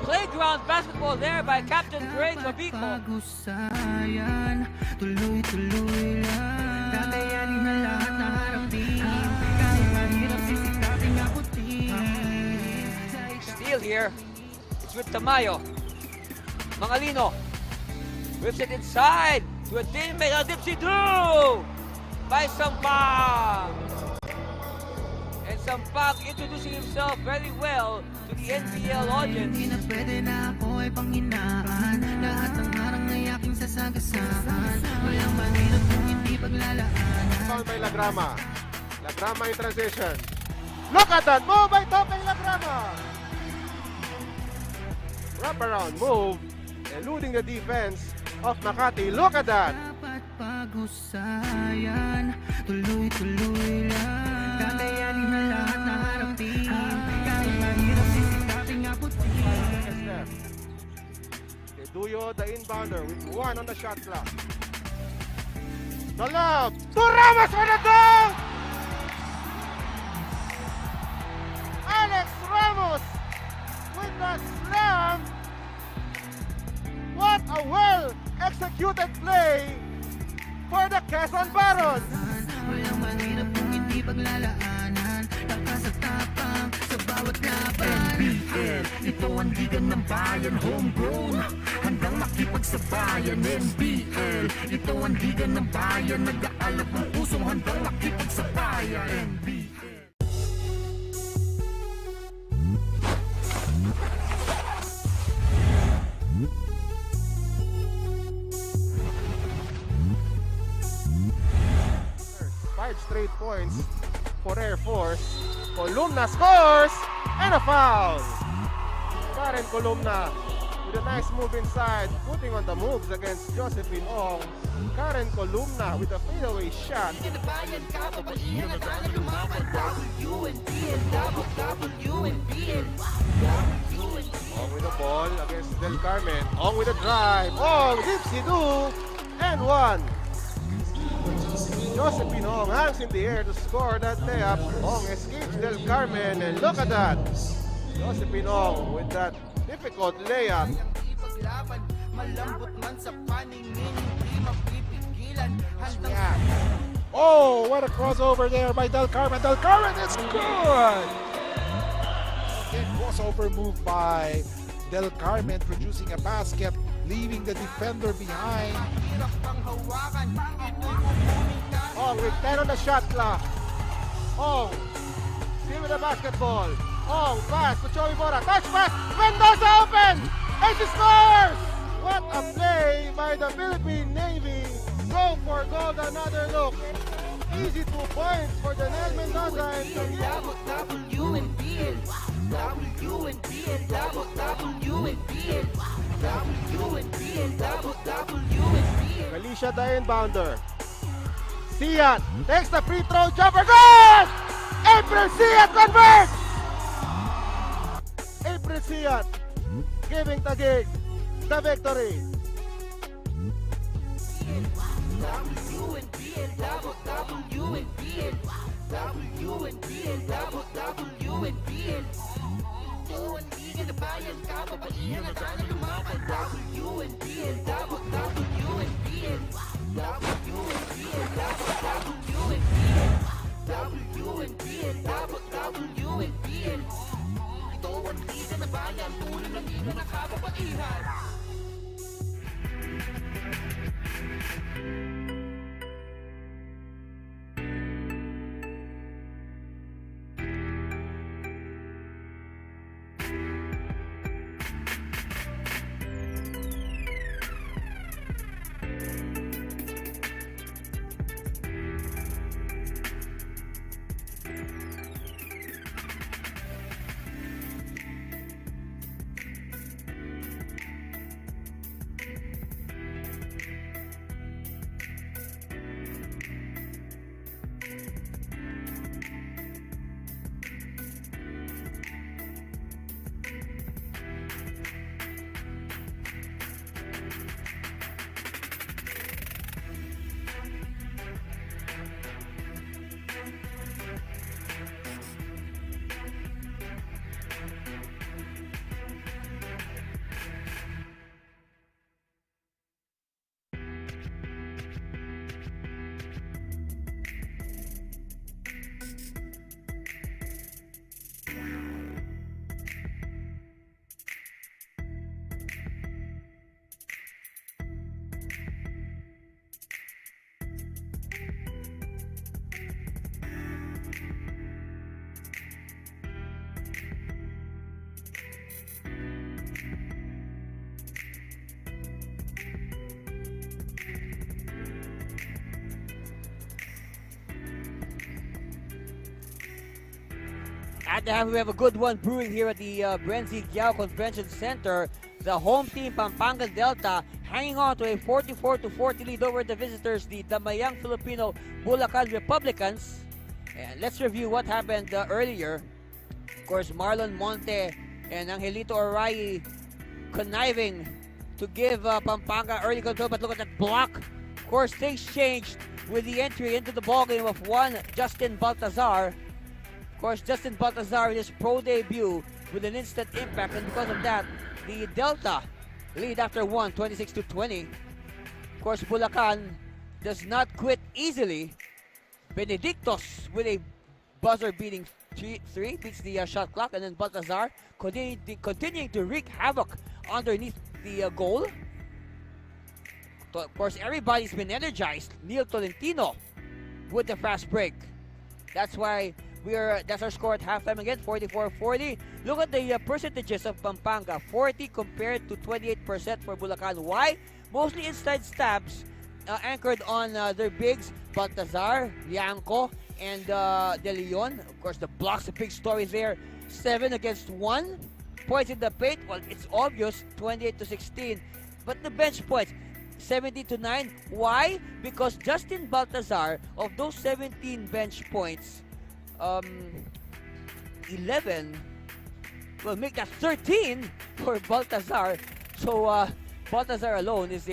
playground basketball there by Captain Craig Mabico. Pag-usayan, tuloy-tuloy lang. Kakayanin na lahat na harapin. Kahit mahirap sisikapin abutin. Steal here. It's with Tamayo. Mangalino. Whips it inside. To a teammate. A dipsy do by Sampang. And Sampang introducing himself very well to the NBL audience. Hindi na pwede na ako ay panghinaan. Lahat ng harang ay aking sasagasaan. Walang mahirap kung hindi paglalaanan. Found by Lagrama. Lagrama in transition. Look at that move by Topeng Lagrama. Wraparound move, eluding the defense of Makati. Look at that. Dapat pag-usayan, tuloy-tuloy lang. Kakayanin na lahat na harapin. Kahit mahirap sisikapin abutin. Duyo, the inbounder, with 1 on the shot clock. The lob to Ramos for the goal! Alex Ramos with the slam. What a well-executed play for the Quezon Barons. Walang mahirap kung hindi paglalaanan. Lakas at tapang sa bawat laban. NBL, ito ang ligan ng bayan. Homegrown, handang makipagsabayan. NBL, ito ang ligan ng bayan. Nag-aalap ng pusong handang makipagsabayan. NBL. Five straight points for Air Force. Columna scores and a foul. Karen Columna with a nice move inside, putting on the moves against Josephine Ong. Karen Columna with a fadeaway shot. Ong with the ball against Del Carmen. Ong with a drive. Ong, dipsy-do, and one. Josephine Ong hangs in the air to score that layup. Ong escapes Del Carmen, and look at that. Josephine Ong with that difficult layup. Oh, what a crossover there by Del Carmen. Del Carmen, it's good! Again, crossover move by Del Carmen, producing a basket, leaving the defender behind. Ong with 10 on the shot clock. Ong still with the basketball. Ong pass to Joey Mora. Touch pass. Mendoza open. And she scores! What a play by the Philippine Navy. Go for gold, another look. Easy 2 points for Daniel Mendoza. Felicia the inbounder. Siat takes the free throw jumper. Good! April Siat converts! April Siat giving Taguig the victory. Second half, we have a good one brewing here at the Brenzi Giao Convention Center. The home team, Pampanga Delta, hanging on to a 44-40 lead over the visitors, the Damayang Filipino Bulacan Republicans. And let's review what happened earlier. Of course, Marlon Monte and Angelito Oray conniving to give Pampanga early control, but look at that block. Of course, things changed with the entry into the ballgame of one Justin Baltazar. Of course, Justin Baltazar in his pro debut with an instant impact, and because of that, the Delta lead after one, 26-20. Of course, Bulacan does not quit easily. Benedictos with a buzzer-beating three beats the shot clock, and then Baltazar continuing to wreak havoc underneath the goal. Of course, everybody's been energized. Neil Tolentino with the fast break. That's why that's our score at halftime again, 44-40. Look at the percentages of Pampanga, 40 compared to 28% for Bulacan. Why? Mostly inside stabs, anchored on their bigs, Baltazar, Lianco, and De Leon. Of course, the blocks, a big story there. 7 against 1. Points in the paint, well, it's obvious, 28-16. But the bench points, 70-9. Why? Because Justin Baltazar, of those 17 bench points, 11 will make that 13 for Baltazar. So Baltazar alone is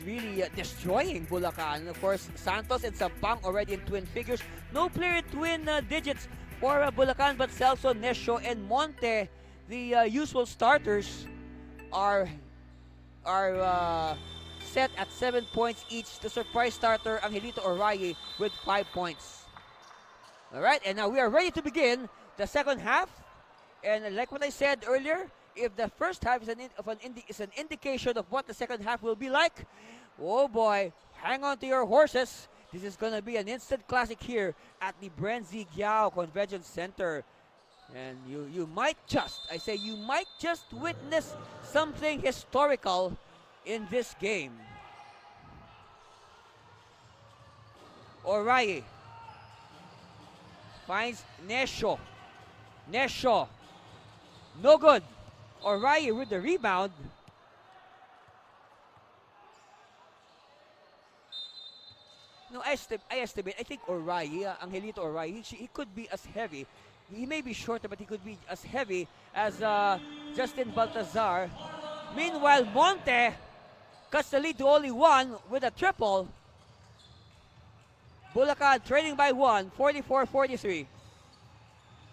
really destroying Bulacan. Of course, Santos and Sampang already in twin figures. No player in twin digits for Bulacan, but Celso, Nescio, and Monte, the usual starters, are set at 7 points each. The surprise starter, Angelito Oray, with 5 points. All right, and now we are ready to begin the second half. And like what I said earlier, if the first half is an indication of what the second half will be like, oh boy, hang on to your horses. This is going to be an instant classic here at the Brenzi Giao Convention Center. And you might just witness something historical in this game. Oray finds Nescio. Nescio, no good. Oray with the rebound. No, I estimate. I think Oray, Angelito Oray, he could be as heavy. He may be shorter, but he could be as heavy as Justin Baltazar. Meanwhile, Monte cuts the lead to only 1 with a triple. Bulacan trailing by 1, 44-43.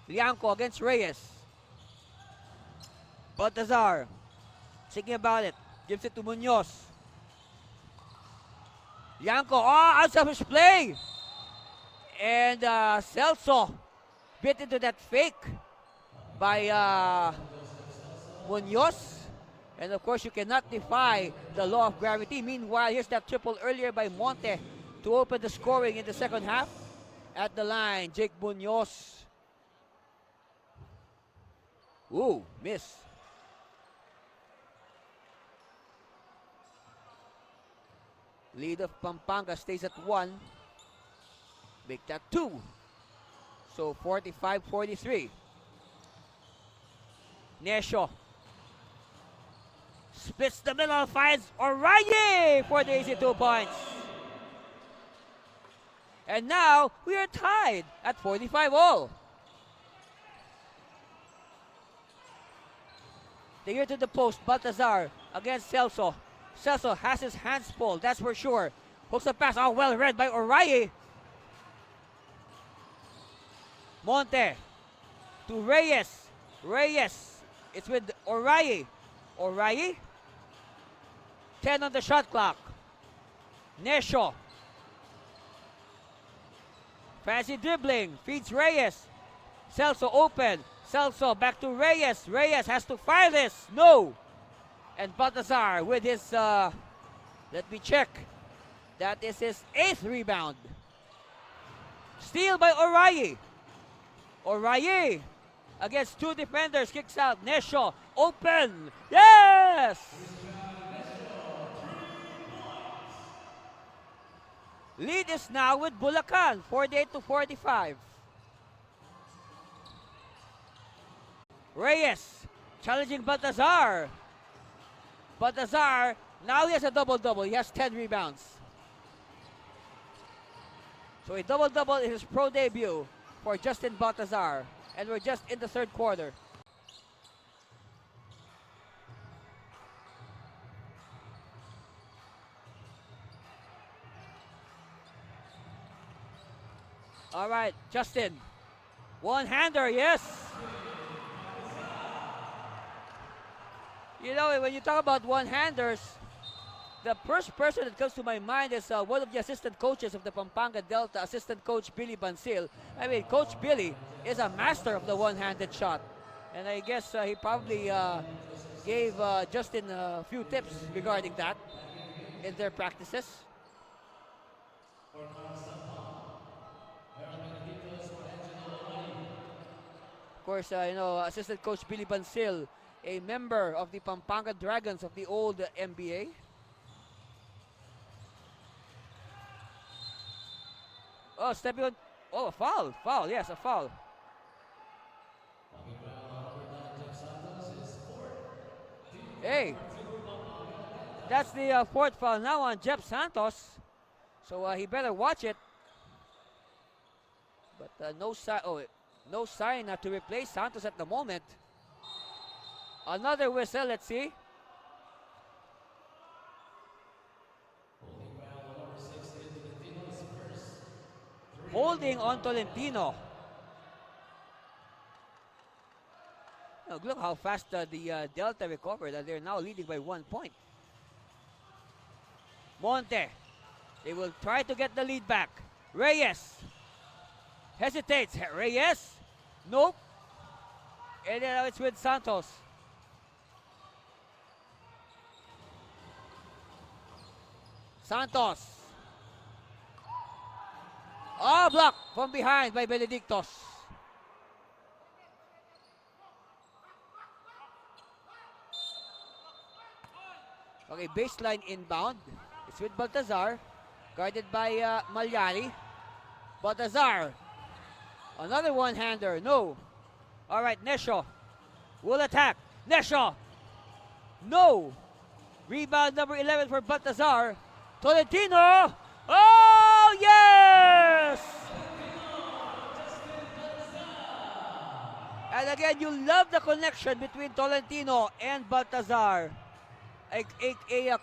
Lianco against Reyes. Baltazar, thinking about it, gives it to Munoz. Lianco, unselfish play! And Celso bit into that fake by Munoz. And of course, you cannot defy the law of gravity. Meanwhile, here's that triple earlier by Monte to open the scoring in the second half. At the line, Jake Munoz. Ooh, miss. Lead of Pampanga stays at 1. Make that 2. So 45-43. Nescio splits the middle, finds Oray for the easy 2 points. And now we are tied at 45-all. They get to the post. Baltazar against Celso. Celso has his hands full, that's for sure. Hooks a pass, well read by Oray. Monte to Reyes. Reyes, it's with Oray. Oray, 10 on the shot clock. Nescio, fancy dribbling, feeds Reyes. Celso open. Celso back to Reyes. Reyes has to fire this. No. And Baltazar with his, let me check. That is his 8th rebound. Steal by Oray. Oray against 2 defenders. Kicks out. Nescio open. Yes! Lead is now with Bulacan, 48-45. Reyes challenging Baltazar. Baltazar, now he has a double-double. He has 10 rebounds. So a double-double is his pro debut for Justin Baltazar. And we're just in the third quarter. All right, Justin. One-hander, yes. You know, when you talk about one-handers, the first person that comes to my mind is one of the assistant coaches of the Pampanga Delta, assistant coach Billy Bansil. I mean, Coach Billy is a master of the one-handed shot. And I guess he probably gave Justin a few tips regarding that in their practices. Of course, you know, assistant coach Billy Bansil, a member of the Pampanga Dragons of the old NBA. Oh, stepping on. Oh, a foul. Foul, yes, a foul. Hey, that's the fourth foul now on Jeff Santos. So he better watch it. But no sign. Oh, no sign to replace Santos at the moment. Another whistle, let's see. Holding on Tolentino. Look how fast the Delta recovered. They're now leading by 1 point. Monte. They will try to get the lead back. Reyes. Hesitates. Reyes. Nope. And then now it's with Santos. Santos. Oh, block from behind by Benedictos. Okay, baseline inbound. It's with Baltazar. Guarded by Malyari. Baltazar. Another one-hander. No. All right, Nesho will attack. Nesho. No. Rebound number 11 for Baltazar. Tolentino. Oh, yes! And again, you love the connection between Tolentino and Baltazar. A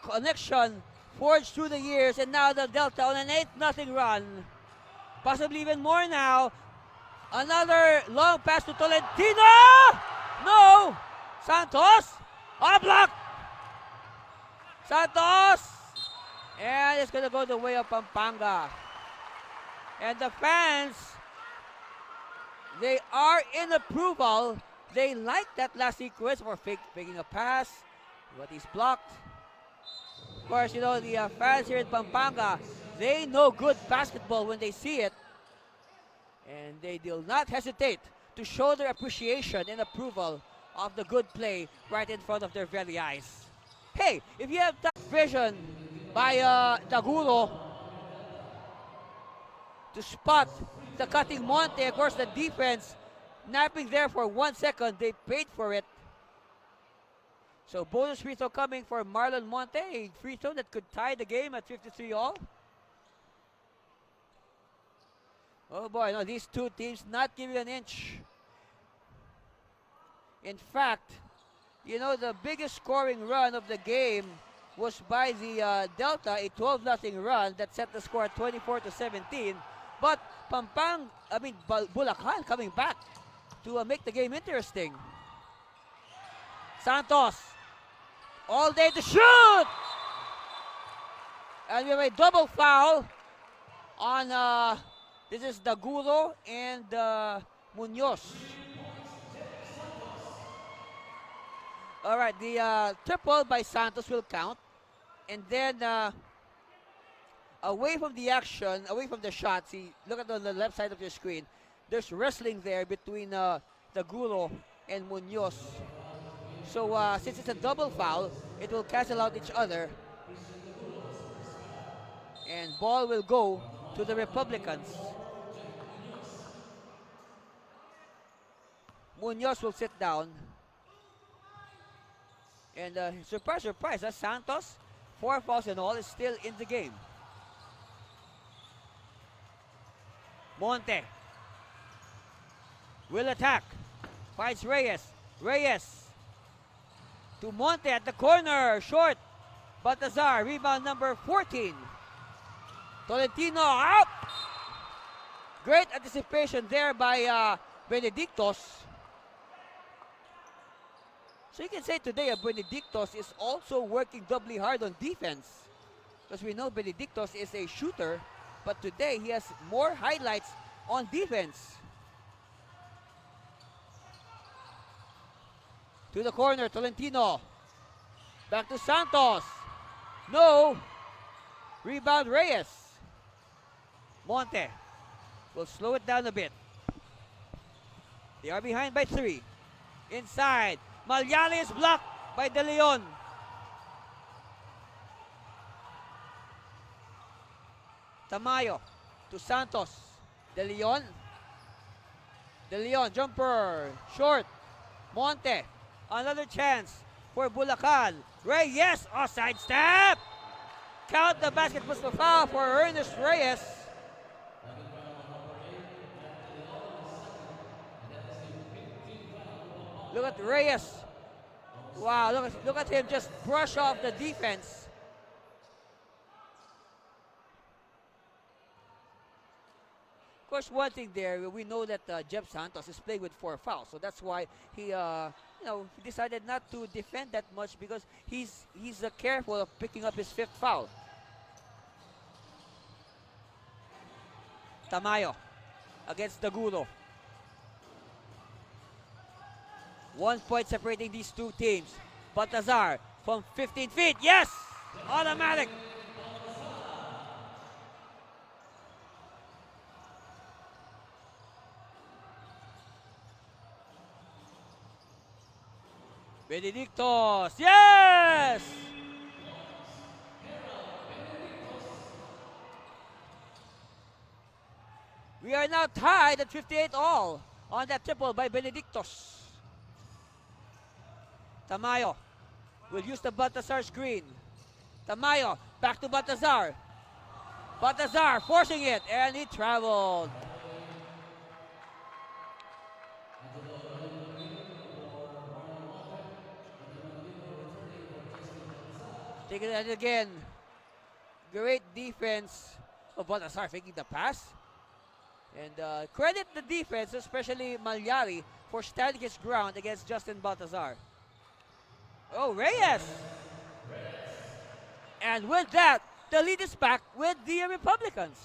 connection forged through the years, and now the Delta on an 8-0 run. Possibly even more now. Another long pass to Tolentino! No! Santos! A block! Santos! And it's going to go the way of Pampanga. And the fans, they are in approval. They like that last sequence for faking a pass, but he's blocked. Of course, you know, the fans here in Pampanga, they know good basketball when they see it. And they will not hesitate to show their appreciation and approval of the good play right in front of their very eyes. Hey, if you have that vision by Dagulo to spot the cutting Monte, of course the defense napping there for 1 second, they paid for it. So bonus free throw coming for Marlon Monte, a free throw that could tie the game at 53 all. Oh boy, no, these two teams not giving an inch. In fact, you know, the biggest scoring run of the game was by the Delta, a 12-0 run that set the score at 24-17. But Bulacan coming back to make the game interesting. Santos, all day to shoot! And we have a double foul on, this is Dagulo and Munoz. All right, the triple by Santos will count. And then away from the action, away from the shots, look at on the left side of your screen. There's wrestling there between Dagulo and Munoz. So since it's a double foul, it will cancel out each other. And ball will go to the Republicans. Munoz will sit down. And surprise, surprise, Santos, 4 fouls and all, is still in the game. Monte will attack. Finds Reyes. Reyes to Monte at the corner. Short. Baltazar. Rebound number 14. Tolentino out. Great anticipation there by Benedictos. So you can say today Benedictos is also working doubly hard on defense. Because we know Benedictos is a shooter. But today he has more highlights on defense. To the corner, Tolentino. Back to Santos. No. Rebound Reyes. Monte will slow it down a bit. They are behind by 3. Inside. Malyali is blocked by De Leon. Tamayo to Santos. De Leon. De Leon, jumper. Short. Monte. Another chance for Bulacan. Reyes, offside step. Count the basketball foul for Ernest Reyes. Look at Reyes. Wow, look at him just brush off the defense. Of course, one thing there, we know that Jeb Santos is playing with 4 fouls, so that's why he, he decided not to defend that much because he's careful of picking up his 5th foul. Tamayo against Dagulo. 1 point separating these two teams. Baltazar from 15 feet. Yes! Automatic. Benedictos. Yes! We are now tied at 58 all on that triple by Benedictos. Tamayo will use the Baltazar screen. Tamayo back to Baltazar. Baltazar forcing it, and he traveled. Take it again. Great defense of Baltazar faking the pass. And credit the defense, especially Malyari, for standing his ground against Justin Baltazar. Oh, Reyes! And with that, the lead is back with the Republicans.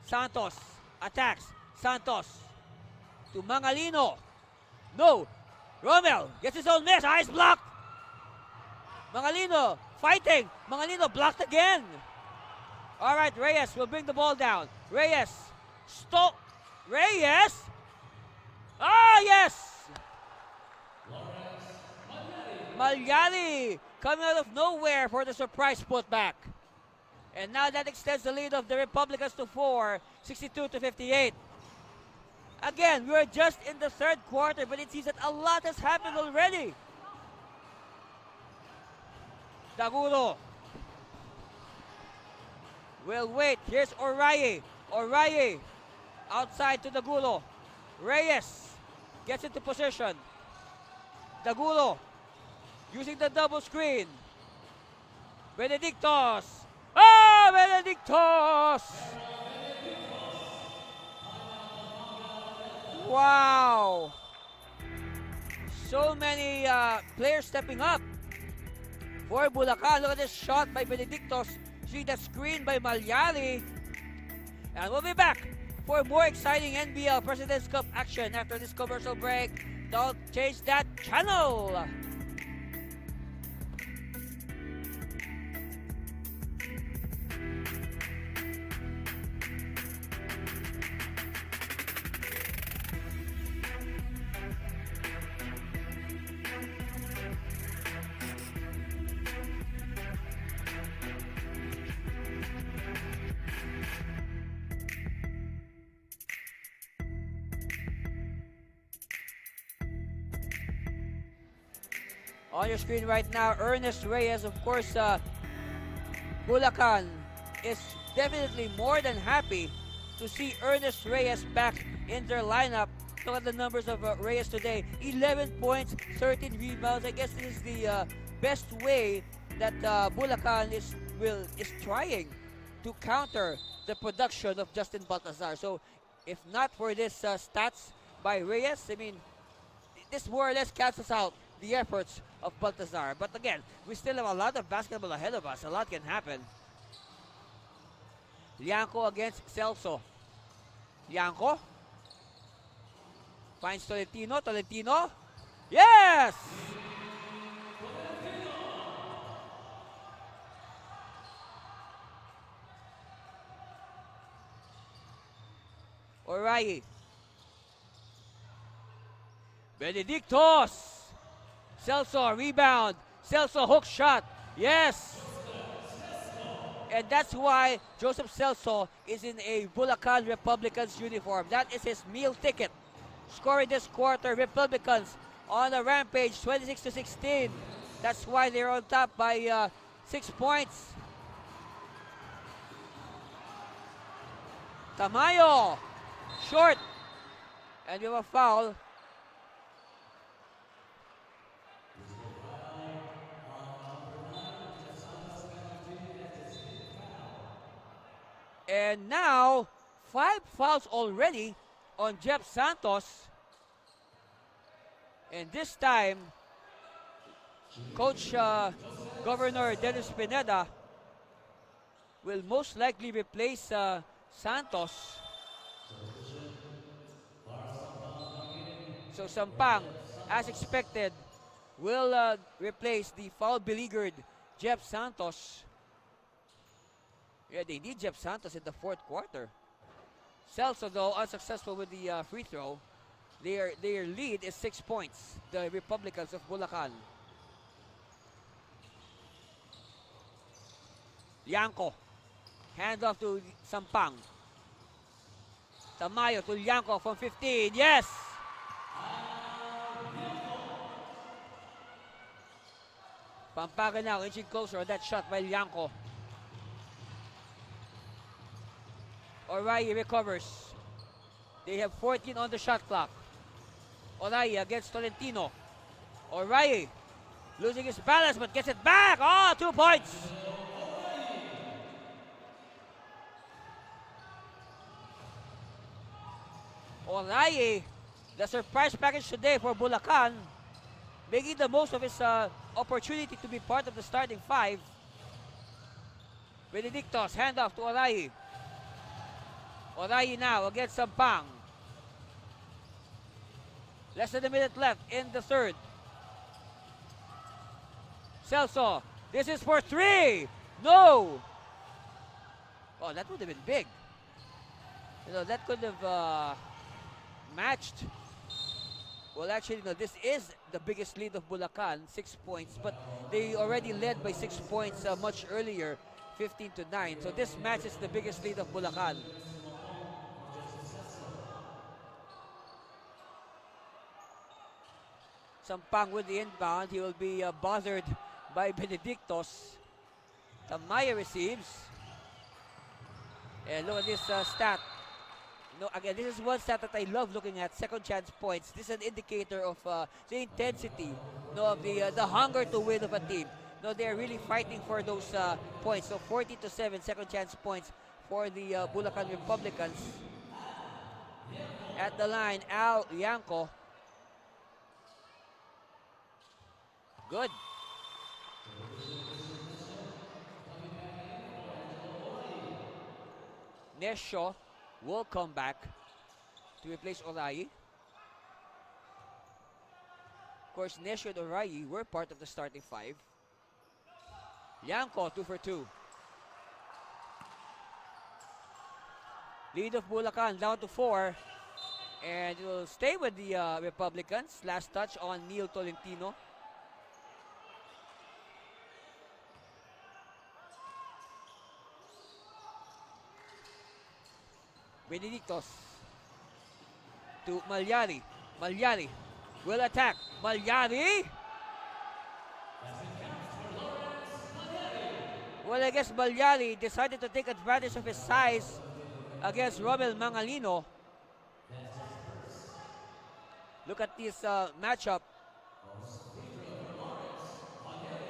Santos attacks. Santos to Mangalino. No. Romel gets his own miss. Eyes blocked. Mangalino fighting. Mangalino blocked again. All right, Reyes will bring the ball down. Reyes. Reyes. Ah, yes. Malyali coming out of nowhere for the surprise putback. And now that extends the lead of the Republicans to 4, 62-58. Again, we are just in the 3rd quarter, but it seems that a lot has happened already. Dagulo will wait. Here's Oraye. Oraye outside to Dagulo. Reyes gets into position. Dagulo using the double screen. Benedictos. Ah, Benedictos! Wow! So many players stepping up for Bulacan. Look at this shot by Benedictos. See the screen by Malyali. And we'll be back for more exciting NBL President's Cup action after this commercial break. Don't change that channel! On your screen right now, Ernest Reyes, of course, Bulacan is definitely more than happy to see Ernest Reyes back in their lineup. Look at the numbers of Reyes today. 11 points, 13 rebounds. I guess this is the best way that Bulacan is trying to counter the production of Justin Baltazar. So if not for this stats by Reyes, I mean, this more or less cancels out the efforts of Baltazar. But again, we still have a lot of basketball ahead of us. A lot can happen. Lianco against Celso. Lianco finds Tolentino. Tolentino. Yes! O'Reilly. Benedictos. Celso, rebound. Celso, hook shot. Yes! And that's why Joseph Celso is in a Bulacan Republicans uniform. That is his meal ticket. Scoring this quarter, Republicans on a rampage, 26-16. That's why they're on top by 6 points. Tamayo, short. And we have a foul. And now, 5 fouls already on Jeff Santos. And this time, Coach Governor Dennis Pineda will most likely replace Santos. So Sampang, as expected, will replace the foul-beleaguered Jeff Santos. Yeah, they need Jeff Santos in the fourth quarter. Celso, though, unsuccessful with the free throw. Their lead is 6 points, the Republicans of Bulacan. Lianco, handoff to Sampang. Tamayo to Lianco from 15, yes! Pampanga now inching closer on that shot by Lianco. O'Reilly recovers. They have 14 on the shot clock. O'Reilly against Tolentino. O'Reilly losing his balance but gets it back. Oh, 2 points. O'Reilly, the surprise package today for Bulacan, making the most of his opportunity to be part of the starting 5. Benedictos, handoff to O'Reilly. O'Reilly now against Sampang. Less than a minute left in the third. Celso, this is for 3. No! Oh, that would have been big. You know, that could have matched. Well, actually, no, this is the biggest lead of Bulacan, 6 points. But they already led by 6 points much earlier, 15-9. So this match is the biggest lead of Bulacan. Sampang with the inbound. He will be bothered by Benedictos. Tamaya receives. And look at this stat. No, again, this is one stat that I love looking at. Second chance points. This is an indicator of the intensity, of the hunger to win of a team. They're really fighting for those points. So 40-7 second chance points for the Bulacan Republicans. At the line, Al Lianco. Good. Nesho will come back to replace O'Reilly. Of course, Nesho and O'Reilly were part of the starting 5. Lianco, 2 for 2. Lead of Bulacan down to 4. And it will stay with the Republicans. Last touch on Neil Tolentino. Benedictos to Malyari. Malyari will attack. Malyari Well, I guess Balyali decided to take advantage of his size against Romel Mangalino. Look at this matchup.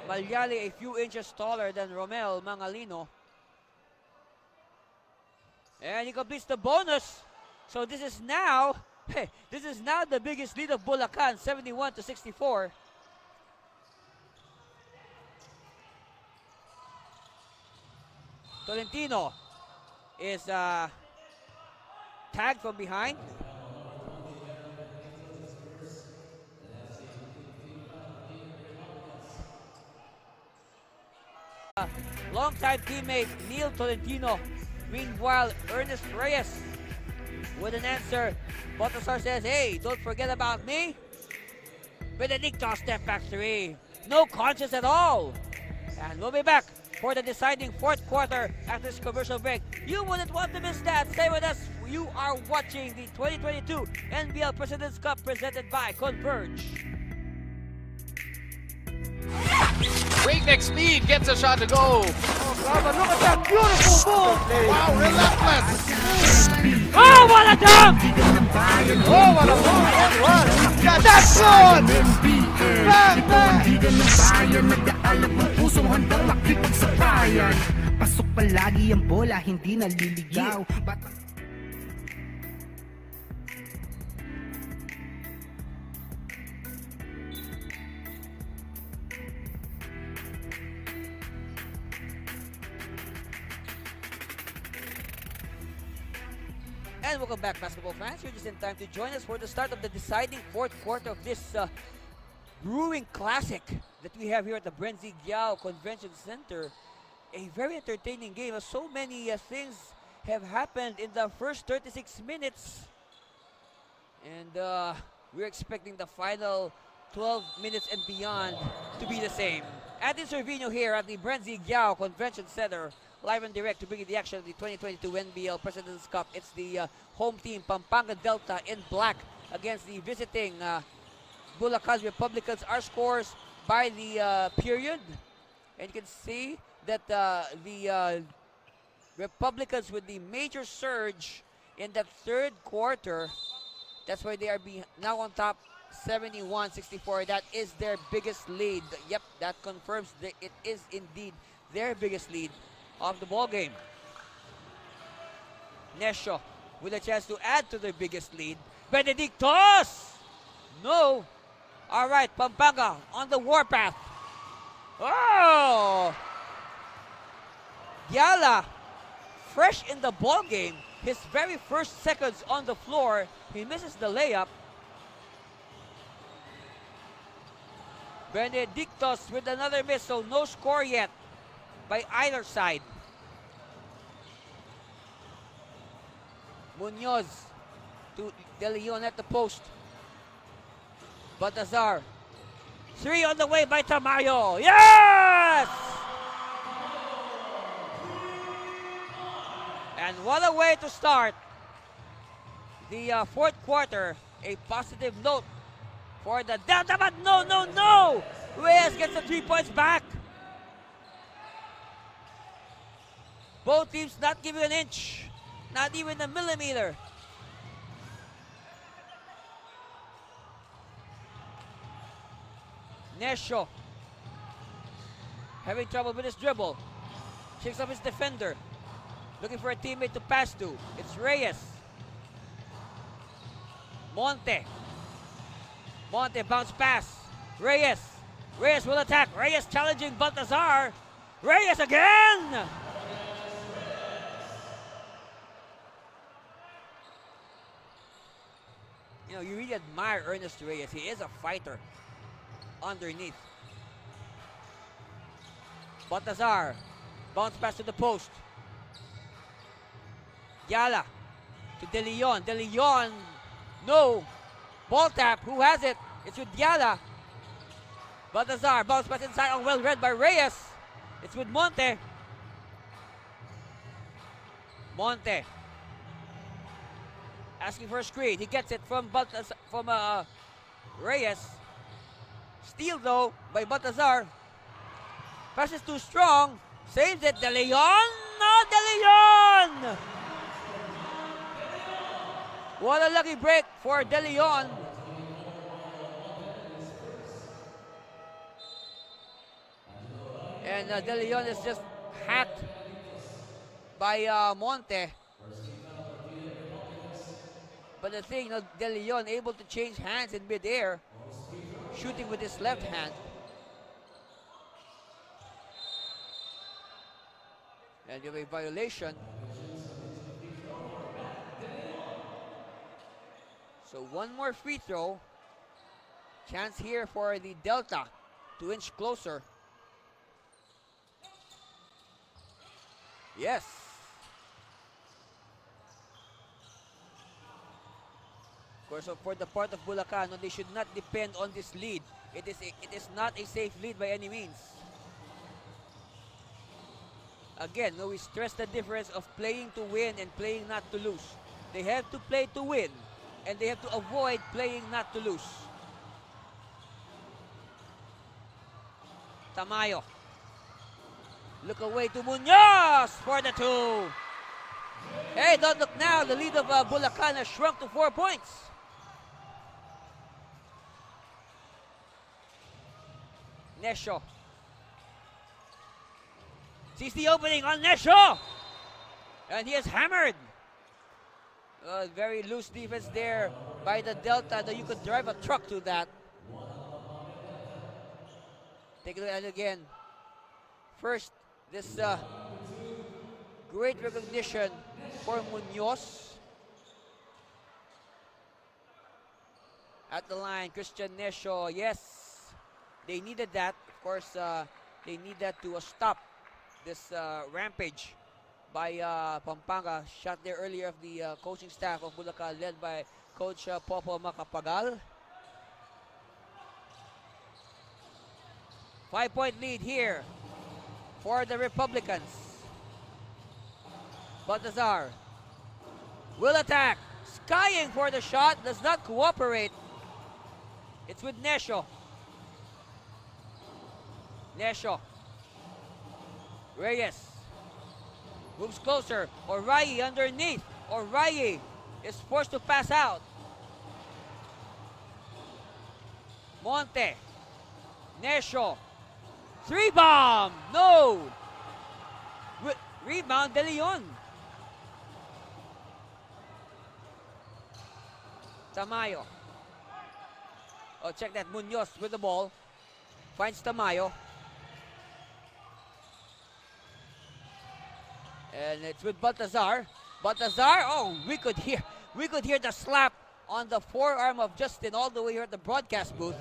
Balyali a few inches taller than Romel Mangalino. And he completes the bonus. So this is now the biggest lead of Bulacan, 71-64. Tolentino is tagged from behind. Longtime teammate Neil Tolentino. Meanwhile, Ernest Reyes with an answer. Baltazar says, hey, don't forget about me. Benedicto step back three. No conscience at all. And we'll be back for the deciding fourth quarter after this commercial break. You wouldn't want to miss that. Stay with us. You are watching the 2022 NBL President's Cup presented by Converge. Breakneck speed gets a shot to go. Look at that beautiful move. Wow, relentless. Oh, what a dunk! Oh, what a move. Yeah, that's good. Bang, bang. Pasok palagi ang bola, hindi naliligaw. And welcome back, basketball fans. You're just in time to join us for the start of the deciding fourth quarter of this brewing classic that we have here at the Brenzy Giao Convention Center. A very entertaining game. So many things have happened in the first 36 minutes. And we're expecting the final 12 minutes and beyond to be the same. Andy Cervino here at the Brenzy Giao Convention Center. Live and direct to bring you the action of the 2022 NBL President's Cup. It's the home team, Pampanga Delta, in black against the visiting Bulacan Republicans. Our scores by the period. And you can see that the Republicans with the major surge in the third quarter. That's why they are now on top, 71-64. That is their biggest lead. Yep, that confirms that it is indeed their biggest lead of the ball game. Nesho with a chance to add to their biggest lead. Benedictos! No! Alright, Pampanga on the warpath. Oh! Yala, fresh in the ball game. His very first seconds on the floor, he misses the layup. Benedictos with another miss, so no score yet by either side. Munoz to De Leon at the post. Baltazar. Three on the way by Tamayo. Yes! And what a way to start the fourth quarter. A positive note for the Delta, but no! Reyes gets the 3 points back. Both teams not giving an inch, not even a millimeter. Nesho having trouble with his dribble. Shakes up his defender. Looking for a teammate to pass to. It's Reyes. Monte bounce pass. Reyes will attack. Reyes challenging Baltazar. Reyes again! You know, you really admire Ernest Reyes. He is a fighter underneath. Baltazar, bounce pass to the post. Yala to De Leon. De Leon, no. Ball tap, who has it? It's with Yala. Baltazar, bounce pass inside, oh, well read by Reyes. It's with Monte. Monte asking for a screen. He gets it from Reyes. Steal though by Baltazar. Pass is too strong. Saves it. De Leon. No, De Leon. What a lucky break for De Leon. And De Leon is just hacked by Monte. But the thing, De Leon able to change hands in midair, shooting with his left hand. And you have a violation. So one more free throw. Chance here for the Delta to inch closer. Yes. Of course, for the part of Bulacan, they should not depend on this lead. It is not a safe lead by any means. Again, we stress the difference of playing to win and playing not to lose. They have to play to win, and they have to avoid playing not to lose. Tamayo. Look away to Munoz for the 2. Hey, don't look now. The lead of Bulacan has shrunk to 4 points. Nesho. Sees the opening on Nesho. And he is hammered. Very loose defense there by the Delta. That you could drive a truck to that. Take a look at it again. First, this great recognition for Munoz. At the line, Christian Nesho. Yes, they needed that. Of course, they need that to stop this rampage by Pampanga. Shot there earlier of the coaching staff of Bulacan, led by Coach Popo Macapagal. 5-point lead here for the Republicans. Baltazar will attack. Skying for the shot. Does not cooperate. It's with Nesho. Nesho. Reyes moves closer. Oraye underneath. Oraye is forced to pass out. Monte. Nesho. 3-bomb. No. Rebound De Leon. Tamayo. Oh, check that. Munoz with the ball. Finds Tamayo. And it's with Baltazar. Baltazar. Oh, we could hear the slap on the forearm of Justin all the way here at the broadcast booth.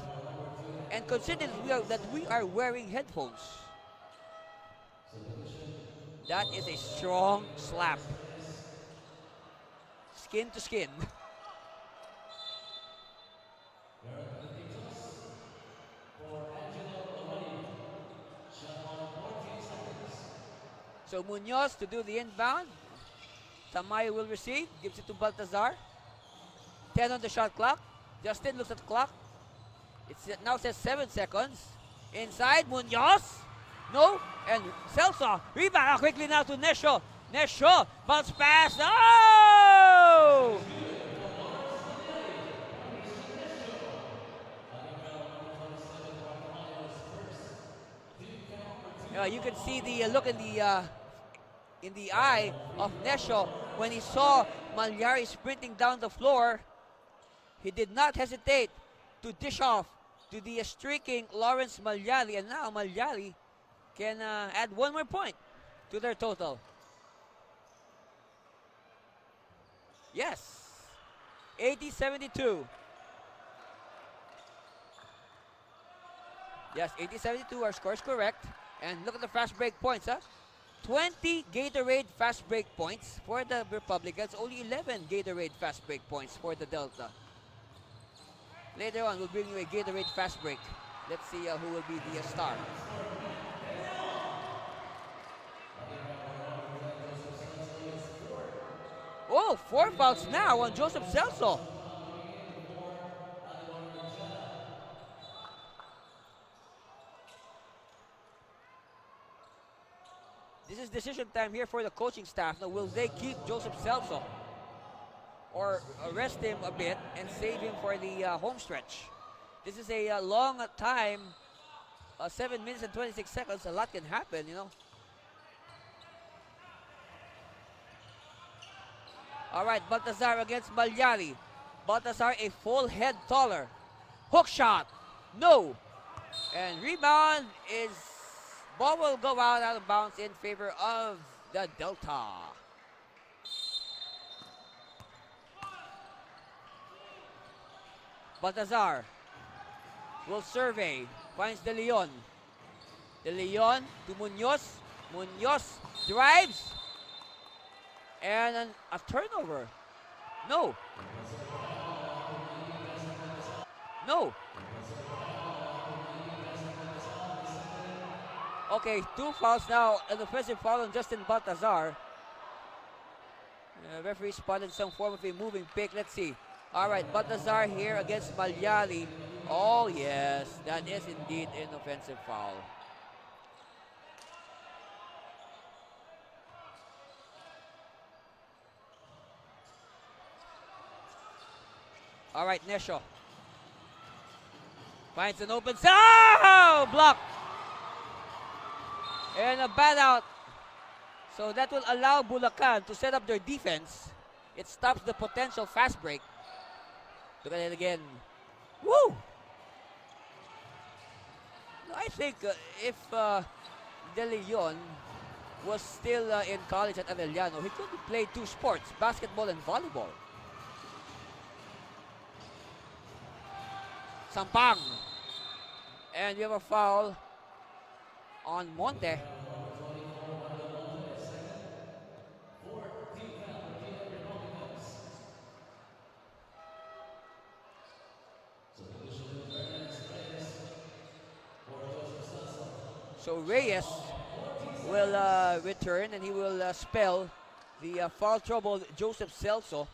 And consider that we are wearing headphones. That is a strong slap. Skin to skin. So Munoz to do the inbound. Tamayo will receive. Gives it to Baltazar. 10 on the shot clock. Justin looks at the clock. It now says 7 seconds. Inside, Munoz. No. And Celso. Rebound quickly now to Nesho. Nesho. Bounce pass. Oh! You can see the look in the eye of Nesho when he saw Malyari sprinting down the floor. He did not hesitate to dish off to the streaking Lawrence Malyari, and now Malyari can add one more point to their total. Yes, 80-72. Yes, 80-72, our score is correct. And look at the fast break points, 20 Gatorade fast break points for the Republicans, only 11 Gatorade fast break points for the Delta. Later on, we'll bring you a Gatorade fast break. Let's see who will be the star. Oh, 4 fouls now on Joseph Celso. is decision time here for the coaching staff. Now, will they keep Joseph Celso or rest him a bit and save him for the home stretch? This is a long time, 7 minutes and 26 seconds. A lot can happen, you know. All right, Baltazar against Malyari. Baltazar a full head taller. Hook shot. No. And rebound is, ball will go out of bounds in favor of the Delta. Baltazar will survey. Finds De Leon. De Leon to Munoz. Munoz drives. And a turnover. No. No. Okay, 2 fouls now. An offensive foul on Justin Baltazar. Referee spotted some form of a moving pick. Let's see. All right, Baltazar here against Malyari. Oh, yes. That is indeed an offensive foul. All right, Nesho finds an open. Oh! Block. And a bad out. So that will allow Bulacan to set up their defense. It stops the potential fast break. Look at it again. Woo! I think if De Leon was still in college at Arellano, he could play 2 sports, basketball and volleyball. Sampang. And we have a foul on Monte. So Reyes will return and he will spell the foul trouble Joseph Celso.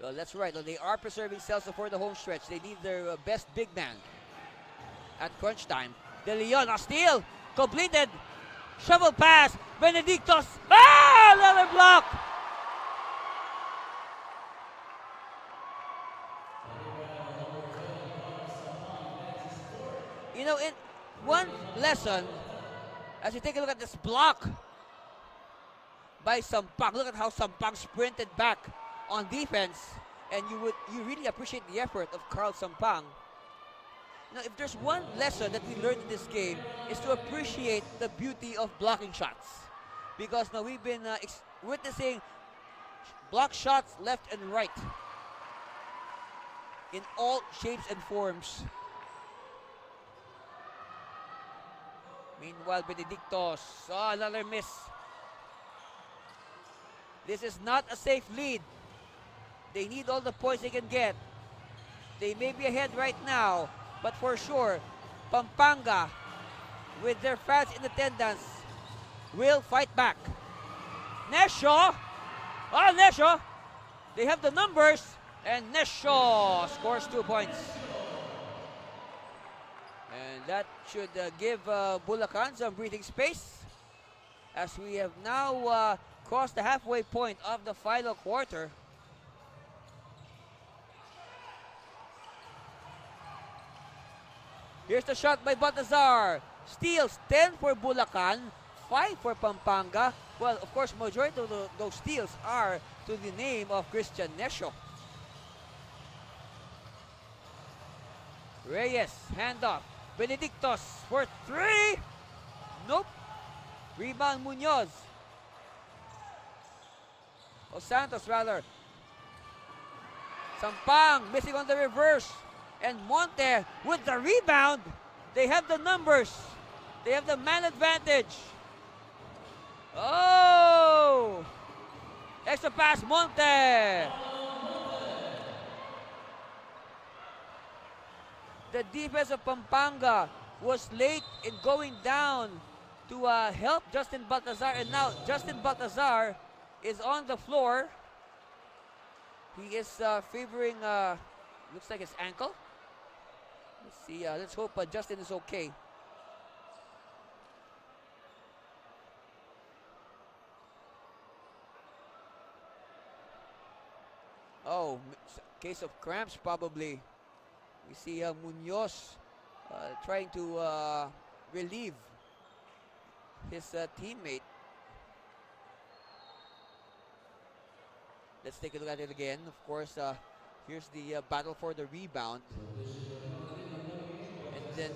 Well, that's right. They are preserving Celso for the home stretch. They need their best big man at crunch time. De Leon, a steal, completed. Shovel pass, Benedictos. Ah, another block. You know, in one lesson, as you take a look at this block by Sampang, look at how Sampang sprinted back on defense, and you really appreciate the effort of Carl Sampang. Now, if there's one lesson that we learned in this game, is to appreciate the beauty of blocking shots, because now we've been witnessing block shots left and right in all shapes and forms. Meanwhile, Benedictos, another miss. This is not a safe lead. They need all the points they can get. They may be ahead right now, but for sure, Pampanga, with their fans in attendance, will fight back. Nesho! Nesho! They have the numbers, and Nesho scores 2 points. And that should give Bulacan some breathing space, as we have now crossed the halfway point of the final quarter. Here's the shot by Baltazar. Steals, 10 for Bulacan, 5 for Pampanga. Well, of course, majority of those steals are to the name of Christian Nesho. Reyes, handoff. Benedictos for 3. Nope. Rebound Munoz. O Santos, rather. Sampang missing on the reverse. And Monte with the rebound. They have the numbers. They have the man advantage. Oh! Extra pass, Monte. The defense of Pampanga was late in going down to help Justin Baltazar. And now Justin Baltazar is on the floor. He is favoring, looks like his ankle. Let's see, let's hope Justin is okay. Oh, case of cramps probably. We see Munoz trying to relieve his teammate. Let's take a look at it again. Of course, here's the battle for the rebound. And then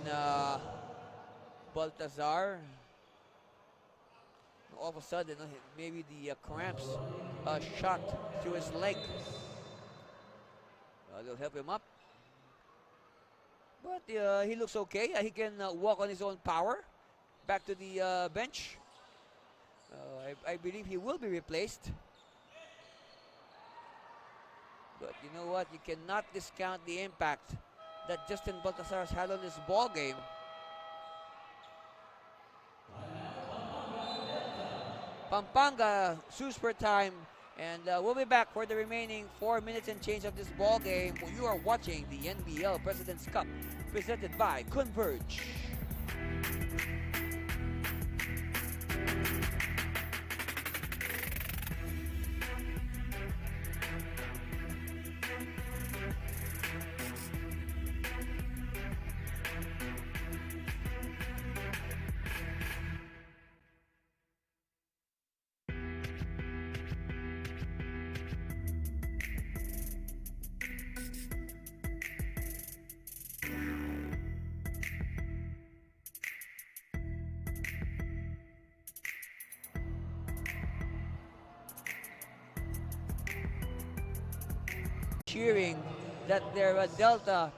Baltazar, all of a sudden, maybe the cramps shot through his leg. They'll help him up. But he looks okay. He can walk on his own power. Back to the bench. I believe he will be replaced. But you know what? You cannot discount the impact that Justin Baltazar has had on this ball game. Pampanga sues per time, and we'll be back for the remaining 4 minutes and change of this ball game. You are watching the NBL President's Cup, presented by Converge. Cheering that their Delta,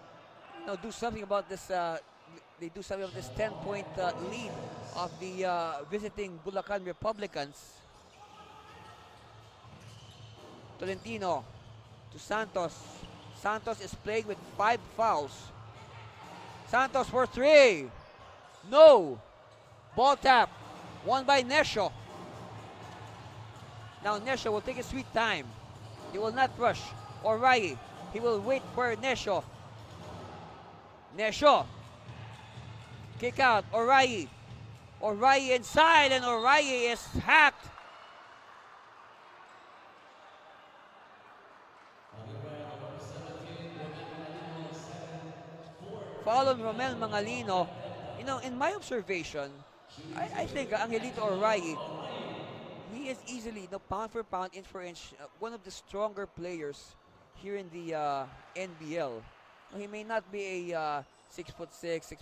do something about this. They do something about this 10-point lead of the visiting Bulacan Republicans. Tolentino to Santos. Santos is playing with 5 fouls. Santos for 3. No. Ball tap. Won by Nesho. Now Nesho will take his sweet time. He will not rush. O'Reilly, he will wait for Nesho. Nesho. Kick out, O'Reilly. O'Reilly inside, and O'Reilly is hacked. Foul on Romel Mangalino. In my observation, I think Angelito O'Reilly, he is easily, pound for pound, inch for inch, one of the stronger players here in the NBL. He may not be a 6'6",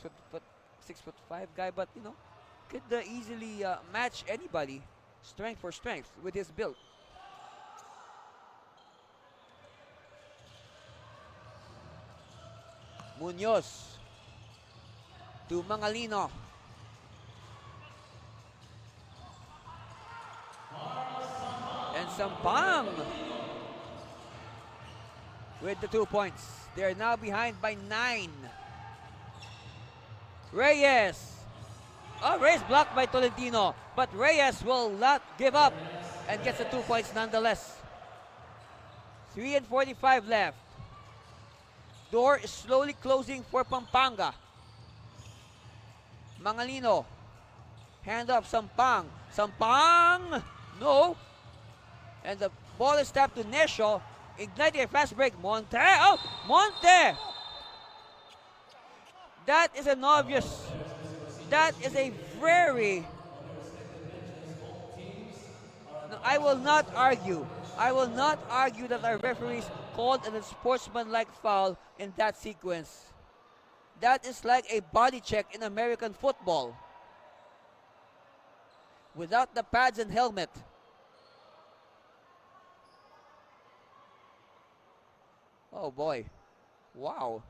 6'5" guy, but could easily match anybody, strength for strength, with his build. Munoz to Mangalino. And Sampang with the 2 points. They are now behind by 9. Reyes. Oh, Reyes blocked by Tolentino, but Reyes will not give up and gets the 2 points nonetheless. 3:45 left. Door is slowly closing for Pampanga. Mangalino. Hand up, Sampang. Sampang! No. And the ball is tapped to Nesho. Igniting a fast break. Monte. Oh, Monte! That is an obvious. That is a very. No, I will not argue. I will not argue that our referees called an unsportsmanlike foul in that sequence. That is like a body check in American football. Without the pads and helmet. Oh boy. Wow.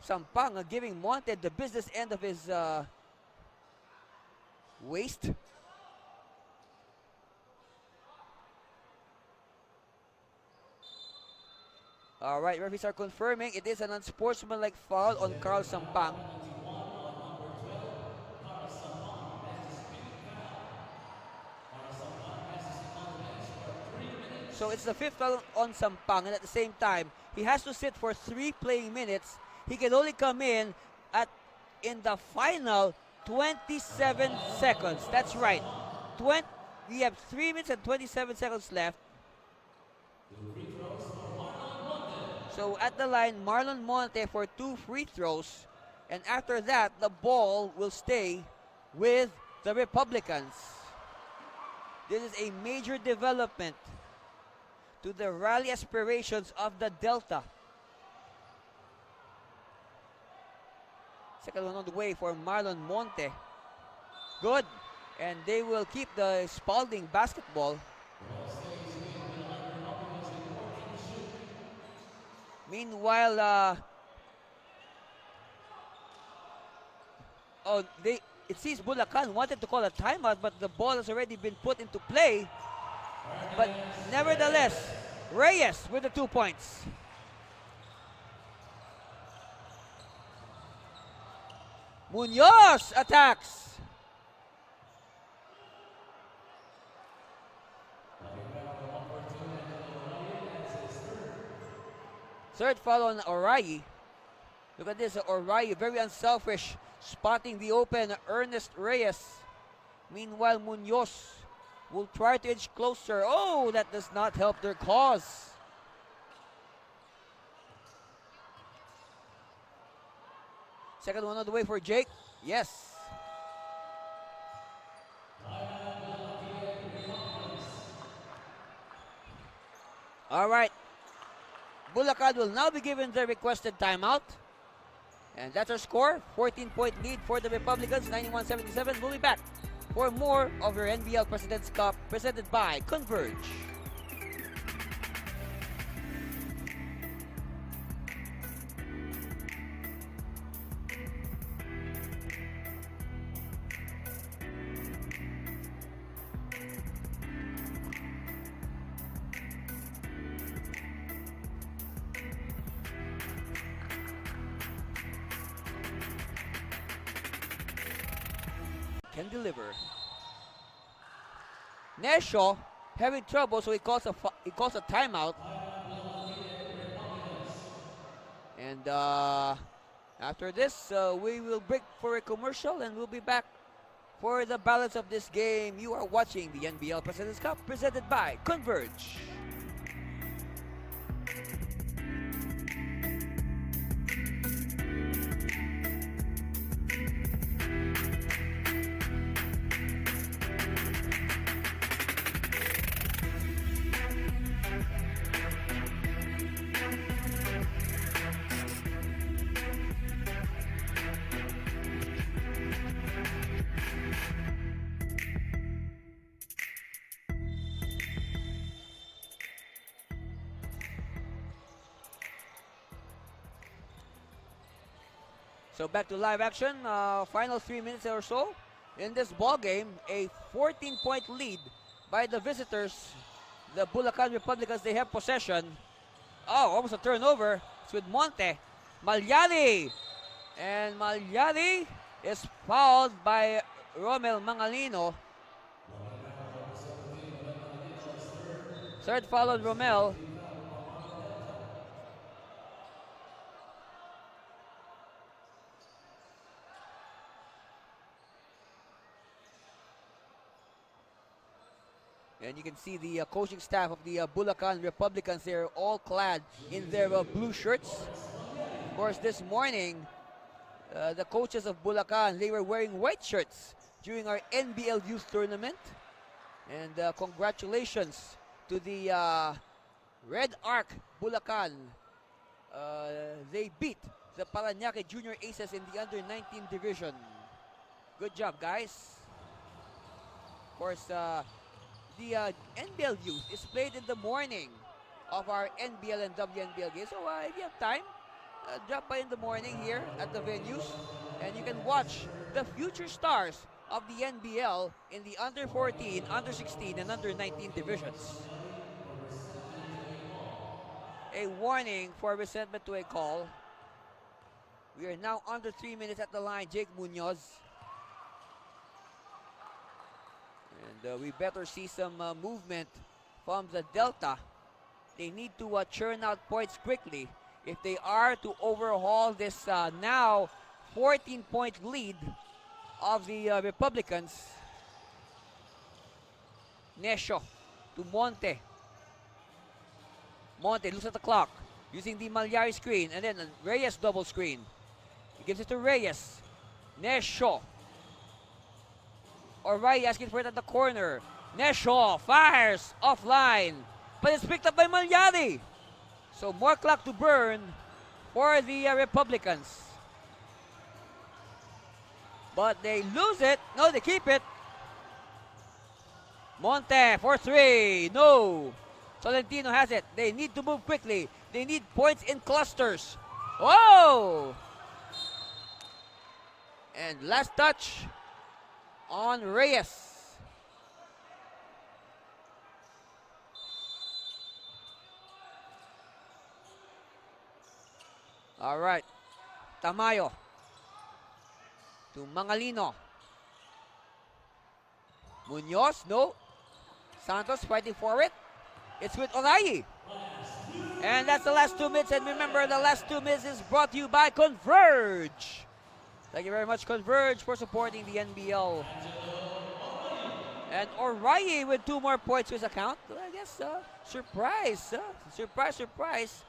Sampang giving Monte the business end of his waist. All right, referees are confirming it is an unsportsmanlike foul on Carl Sampang. So it's the 5th foul on Sampang, and at the same time, he has to sit for 3 playing minutes. He can only come in in the final 27 seconds. That's right. We have 3 minutes and 27 seconds left. So at the line, Marlon Monte for 2 free throws. And after that, the ball will stay with the Republicans. This is a major development to the rally aspirations of the Delta. Second one on the way for Marlon Monte. Good. And they will keep the Spalding basketball. Meanwhile, it seems Bulacan wanted to call a timeout, but the ball has already been put into play. But nevertheless, Reyes with the 2 points. Munoz attacks. Third foul on Orayi. Look at this, Orayi, very unselfish, spotting the open Ernest Reyes. Meanwhile, Munoz will try to edge closer. Oh, that does not help their cause. Second one on the way for Jake. Yes. All right. Bulacan will now be given the requested timeout. And that's our score. 14-point lead for the Republicans, 91-77. We'll be back for more of your NBL President's Cup presented by Converge. Can deliver. Nesho having trouble, so he calls a timeout. And after this, we will break for a commercial, and we'll be back for the balance of this game. You are watching the NBL President's Cup presented by Converge. So back to live action, final 3 minutes or so in this ball game. A 14-point lead by the visitors, the Bulacan Republicans. They have possession. Oh, almost a turnover. It's with Monte. Malyari. And Malyari is fouled by Romel Mangalino. Third foul on Romel. And you can see the coaching staff of the Bulacan Republicans. They're all clad in their blue shirts. Of course, this morning, the coaches of Bulacan, they were wearing white shirts during our NBL Youth Tournament. And congratulations to the Red Arc Bulacan. They beat the Parañaque Junior Aces in the under-19 division. Good job, guys. Of course, the NBL Youth is played in the morning of our NBL and WNBL games. So if you have time, drop by in the morning here at the venues, and you can watch the future stars of the NBL in the under 14, under 16, and under 19 divisions. A warning for resentment to a call. We are now under 3 minutes at the line. Jake Munoz. And we better see some movement from the Delta. They need to churn out points quickly if they are to overhaul this now 14-point lead of the Republicans. Nesho to Monte. Monte looks at the clock. using the Malyari screen, and then Reyes double screen. He gives it to Reyes. Nesho. O'Reilly asking for it at the corner. Nesho fires offline, but it's picked up by Malyari. So more clock to burn for the Republicans. But they lose it. No, they keep it. Monte for 3. No. Tolentino has it. They need to move quickly. They need points in clusters. Whoa! And last touch on Reyes. All right. Tamayo to Mangalino. Munoz, no. Santos fighting for it. It's with Orayi. And that's the last 2 minutes. And remember, the last 2 minutes is brought to you by Converge. Thank you very much, Converge, for supporting the NBL. And Orayi with 2 more points to his account. I guess, surprise. Surprise, surprise.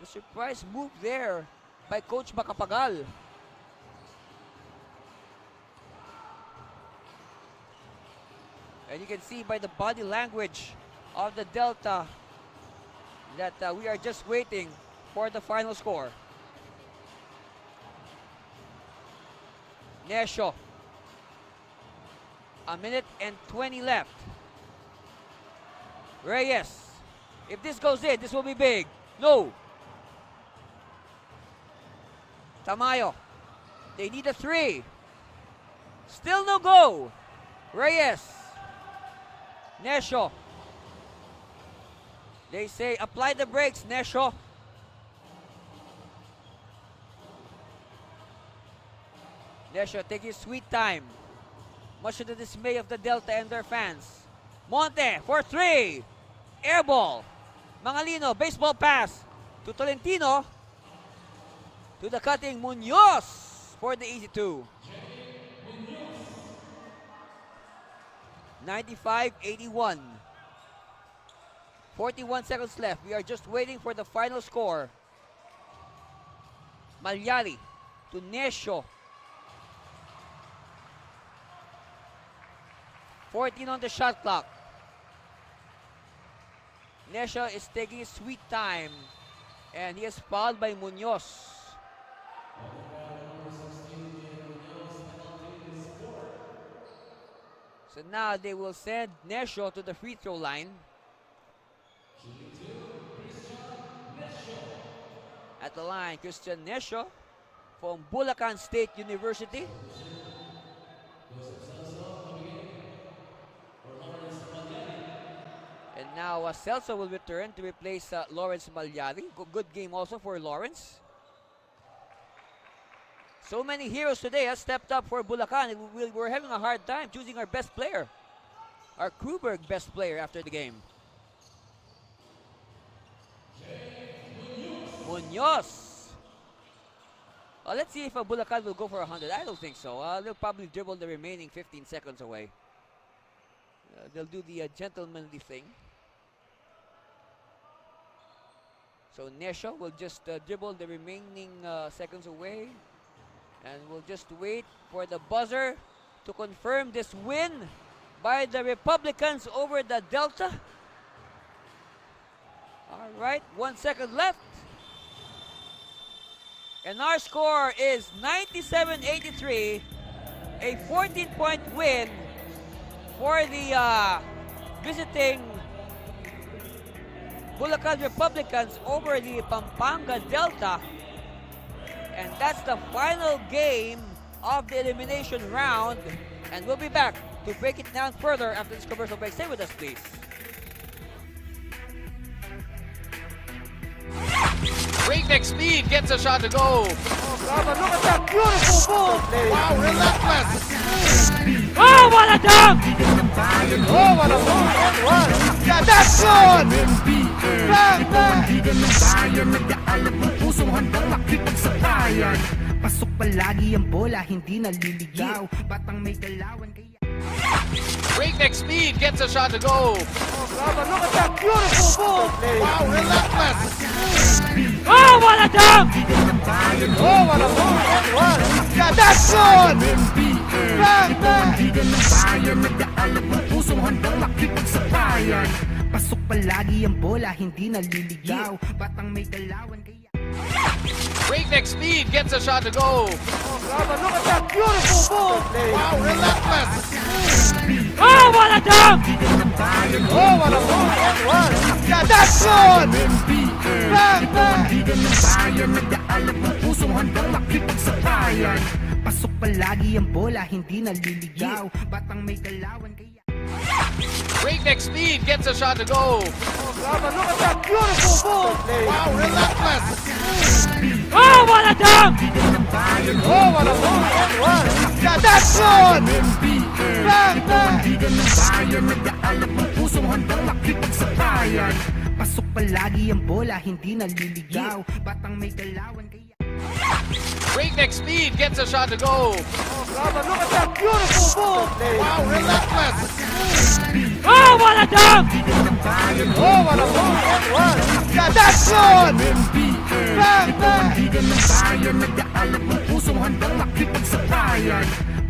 The surprise move there by Coach Macapagal. And you can see by the body language of the Delta that we are just waiting for the final score. Nesho. 1:20 left. Reyes. If this goes in, this will be big. No. Tamayo. They need a 3. Still no go. Reyes. Nesho. They say apply the brakes, Nesho. Nesho taking sweet time. Much to the dismay of the Delta and their fans. Monte for 3. Air ball. Mangalino, baseball pass to Tolentino. To the cutting Munoz for the easy 2. 95-81. 41 seconds left. We are just waiting for the final score. Malyari to Nesho. 14 on the shot clock. Nesho is taking sweet time. And he is fouled by Munoz. So now they will send Nesho to the free throw line. At the line, Christian Nesho from Bulacan State University. And now Celso will return to replace Lawrence Malyari. Good game also for Lawrence. So many heroes today have stepped up for Bulacan. We're having a hard time choosing our best player. Our Kruberg best player after the game. Munoz. Let's see if Bulacan will go for 100. I don't think so. They'll probably dribble the remaining 15 seconds away. They'll do the gentlemanly thing. So Nesho will just dribble the remaining seconds away. And we'll just wait for the buzzer to confirm this win by the Republicans over the Delta. All right, 1 second left. And our score is 97-83, a 14-point win for the visiting Bulacan Republicans over the Pampanga Delta. And that's the final game of the elimination round. And we'll be back to break it down further after this commercial break. Stay with us, please. Breakneck speed gets a shot to go. Oh, Gaba, look at that beautiful move. Wow, relentless. Oh, what a dunk! Oh, what a move. Yeah, that's good. Bang, bang. Pasok palagi ang bola, hindi naliligaw. Batang may galawan kaya. Breakneck speed gets a shot to go. Oh, Gaba, look at that beautiful move. Wow, relentless. what a dunk! Oh, what a move! One. Yeah, that's good! Bang, bang! Pasok palagi ang bola, hindi naliligaw. Batang may galawan kaya. Breakneck speed gets a shot to go. Bravo, look at that beautiful move! Wow, relentless! Oh, what a dunk! Oh, what a move! One. Yeah, that's good! Bang, bang! Pasok palagi ang bola, hindi naliligaw. Batang may galawan kaya. Breakneck speed gets a shot to go. Bravo, look at that beautiful move! Wow, relentless! Oh, what a dunk! Oh, what a move! One. Yeah, that's good! Bang, bang! Pasok palagi ang bola, hindi naliligaw. Batang may galawan kaya. Breakneck speed gets a shot to go. Bravo, look at that beautiful move! Wow, relentless! Oh, what a dunk! Oh, what a move! One. Yeah, that's good! Bang, bang!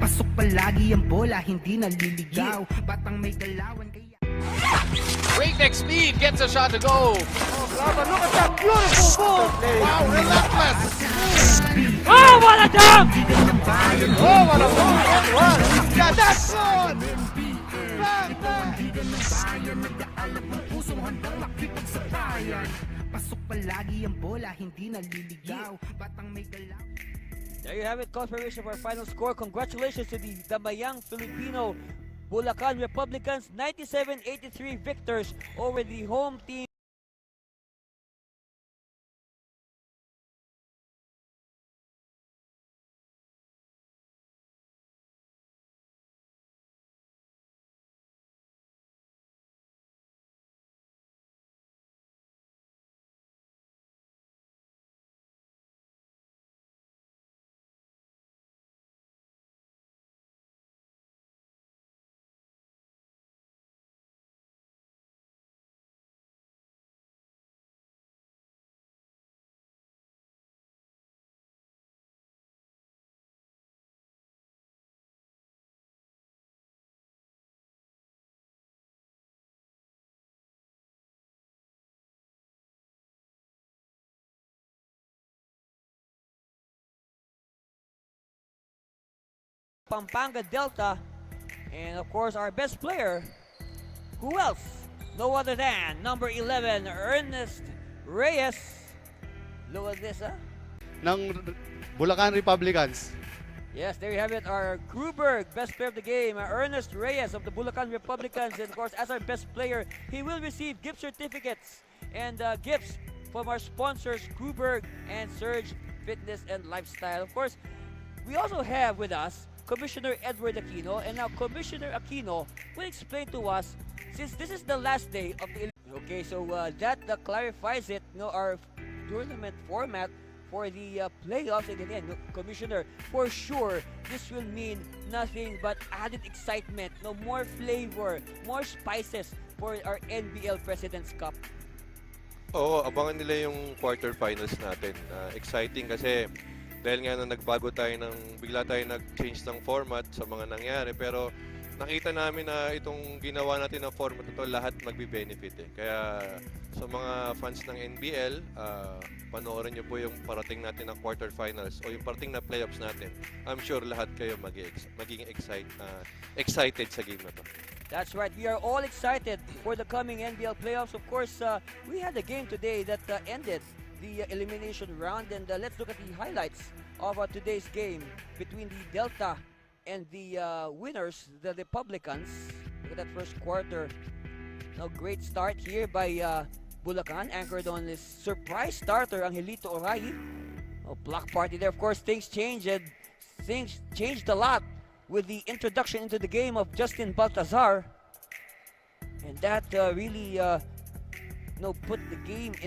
Pasok palagi ang bola, hindi naliligaw. Batang may galawan kaya. Breakneck speed gets a shot to go. Bravo, look at that beautiful move! Wow, relentless! Oh, what a dunk! Oh, what a move! One. Yeah, that's good! Bang, bang! Pasok palagi ang bola, hindi naliligaw. Batang may galawan. There you have it, confirmation of our final score. Congratulations to the Damayang Filipino Bulacan Republicans, 97-83 victors over the home team. Pampanga Delta, and of course our best player, who else? No other than number 11, Ernest Reyes. Look at this, huh? ng Bulacan Republicans. Yes, there you have it, our Gruberg, best player of the game, Ernest Reyes of the Bulacan Republicans, and of course as our best player, he will receive gift certificates and gifts from our sponsors, Gruberg and Surge Fitness and Lifestyle. Of course, we also have with us Commissioner Edward Aquino, and now Commissioner Aquino will explain to us, since this is the last day of the okay, so that clarifies it, our tournament format for the playoffs. And again, Commissioner, for sure, this will mean nothing but added excitement, more flavor, more spices for our NBL President's Cup. Oo, abangan nila yung quarterfinals natin. Exciting kasi dahil nga nagbago tayo bigla tayo nag-change ng format sa mga nangyari, pero nakita namin na itong ginawa natin na format ito, lahat magbe-benefit. Kaya sa mga fans ng NBL, panoorin nyo po yung parating natin na quarterfinals o yung parating na playoffs natin. I'm sure lahat kayo magiging excited sa game na to. That's right. We are all excited for the coming NBL playoffs. Of course, we had a game today that ended the elimination round, and let's look at the highlights of today's game between the Delta and the winners, the Republicans. Look at that first quarter. Now, great start here by Bulacan, anchored on this surprise starter, Angelito Oray. Block party there. Of course, things changed a lot with the introduction into the game of Justin Baltazar, and that really put the game in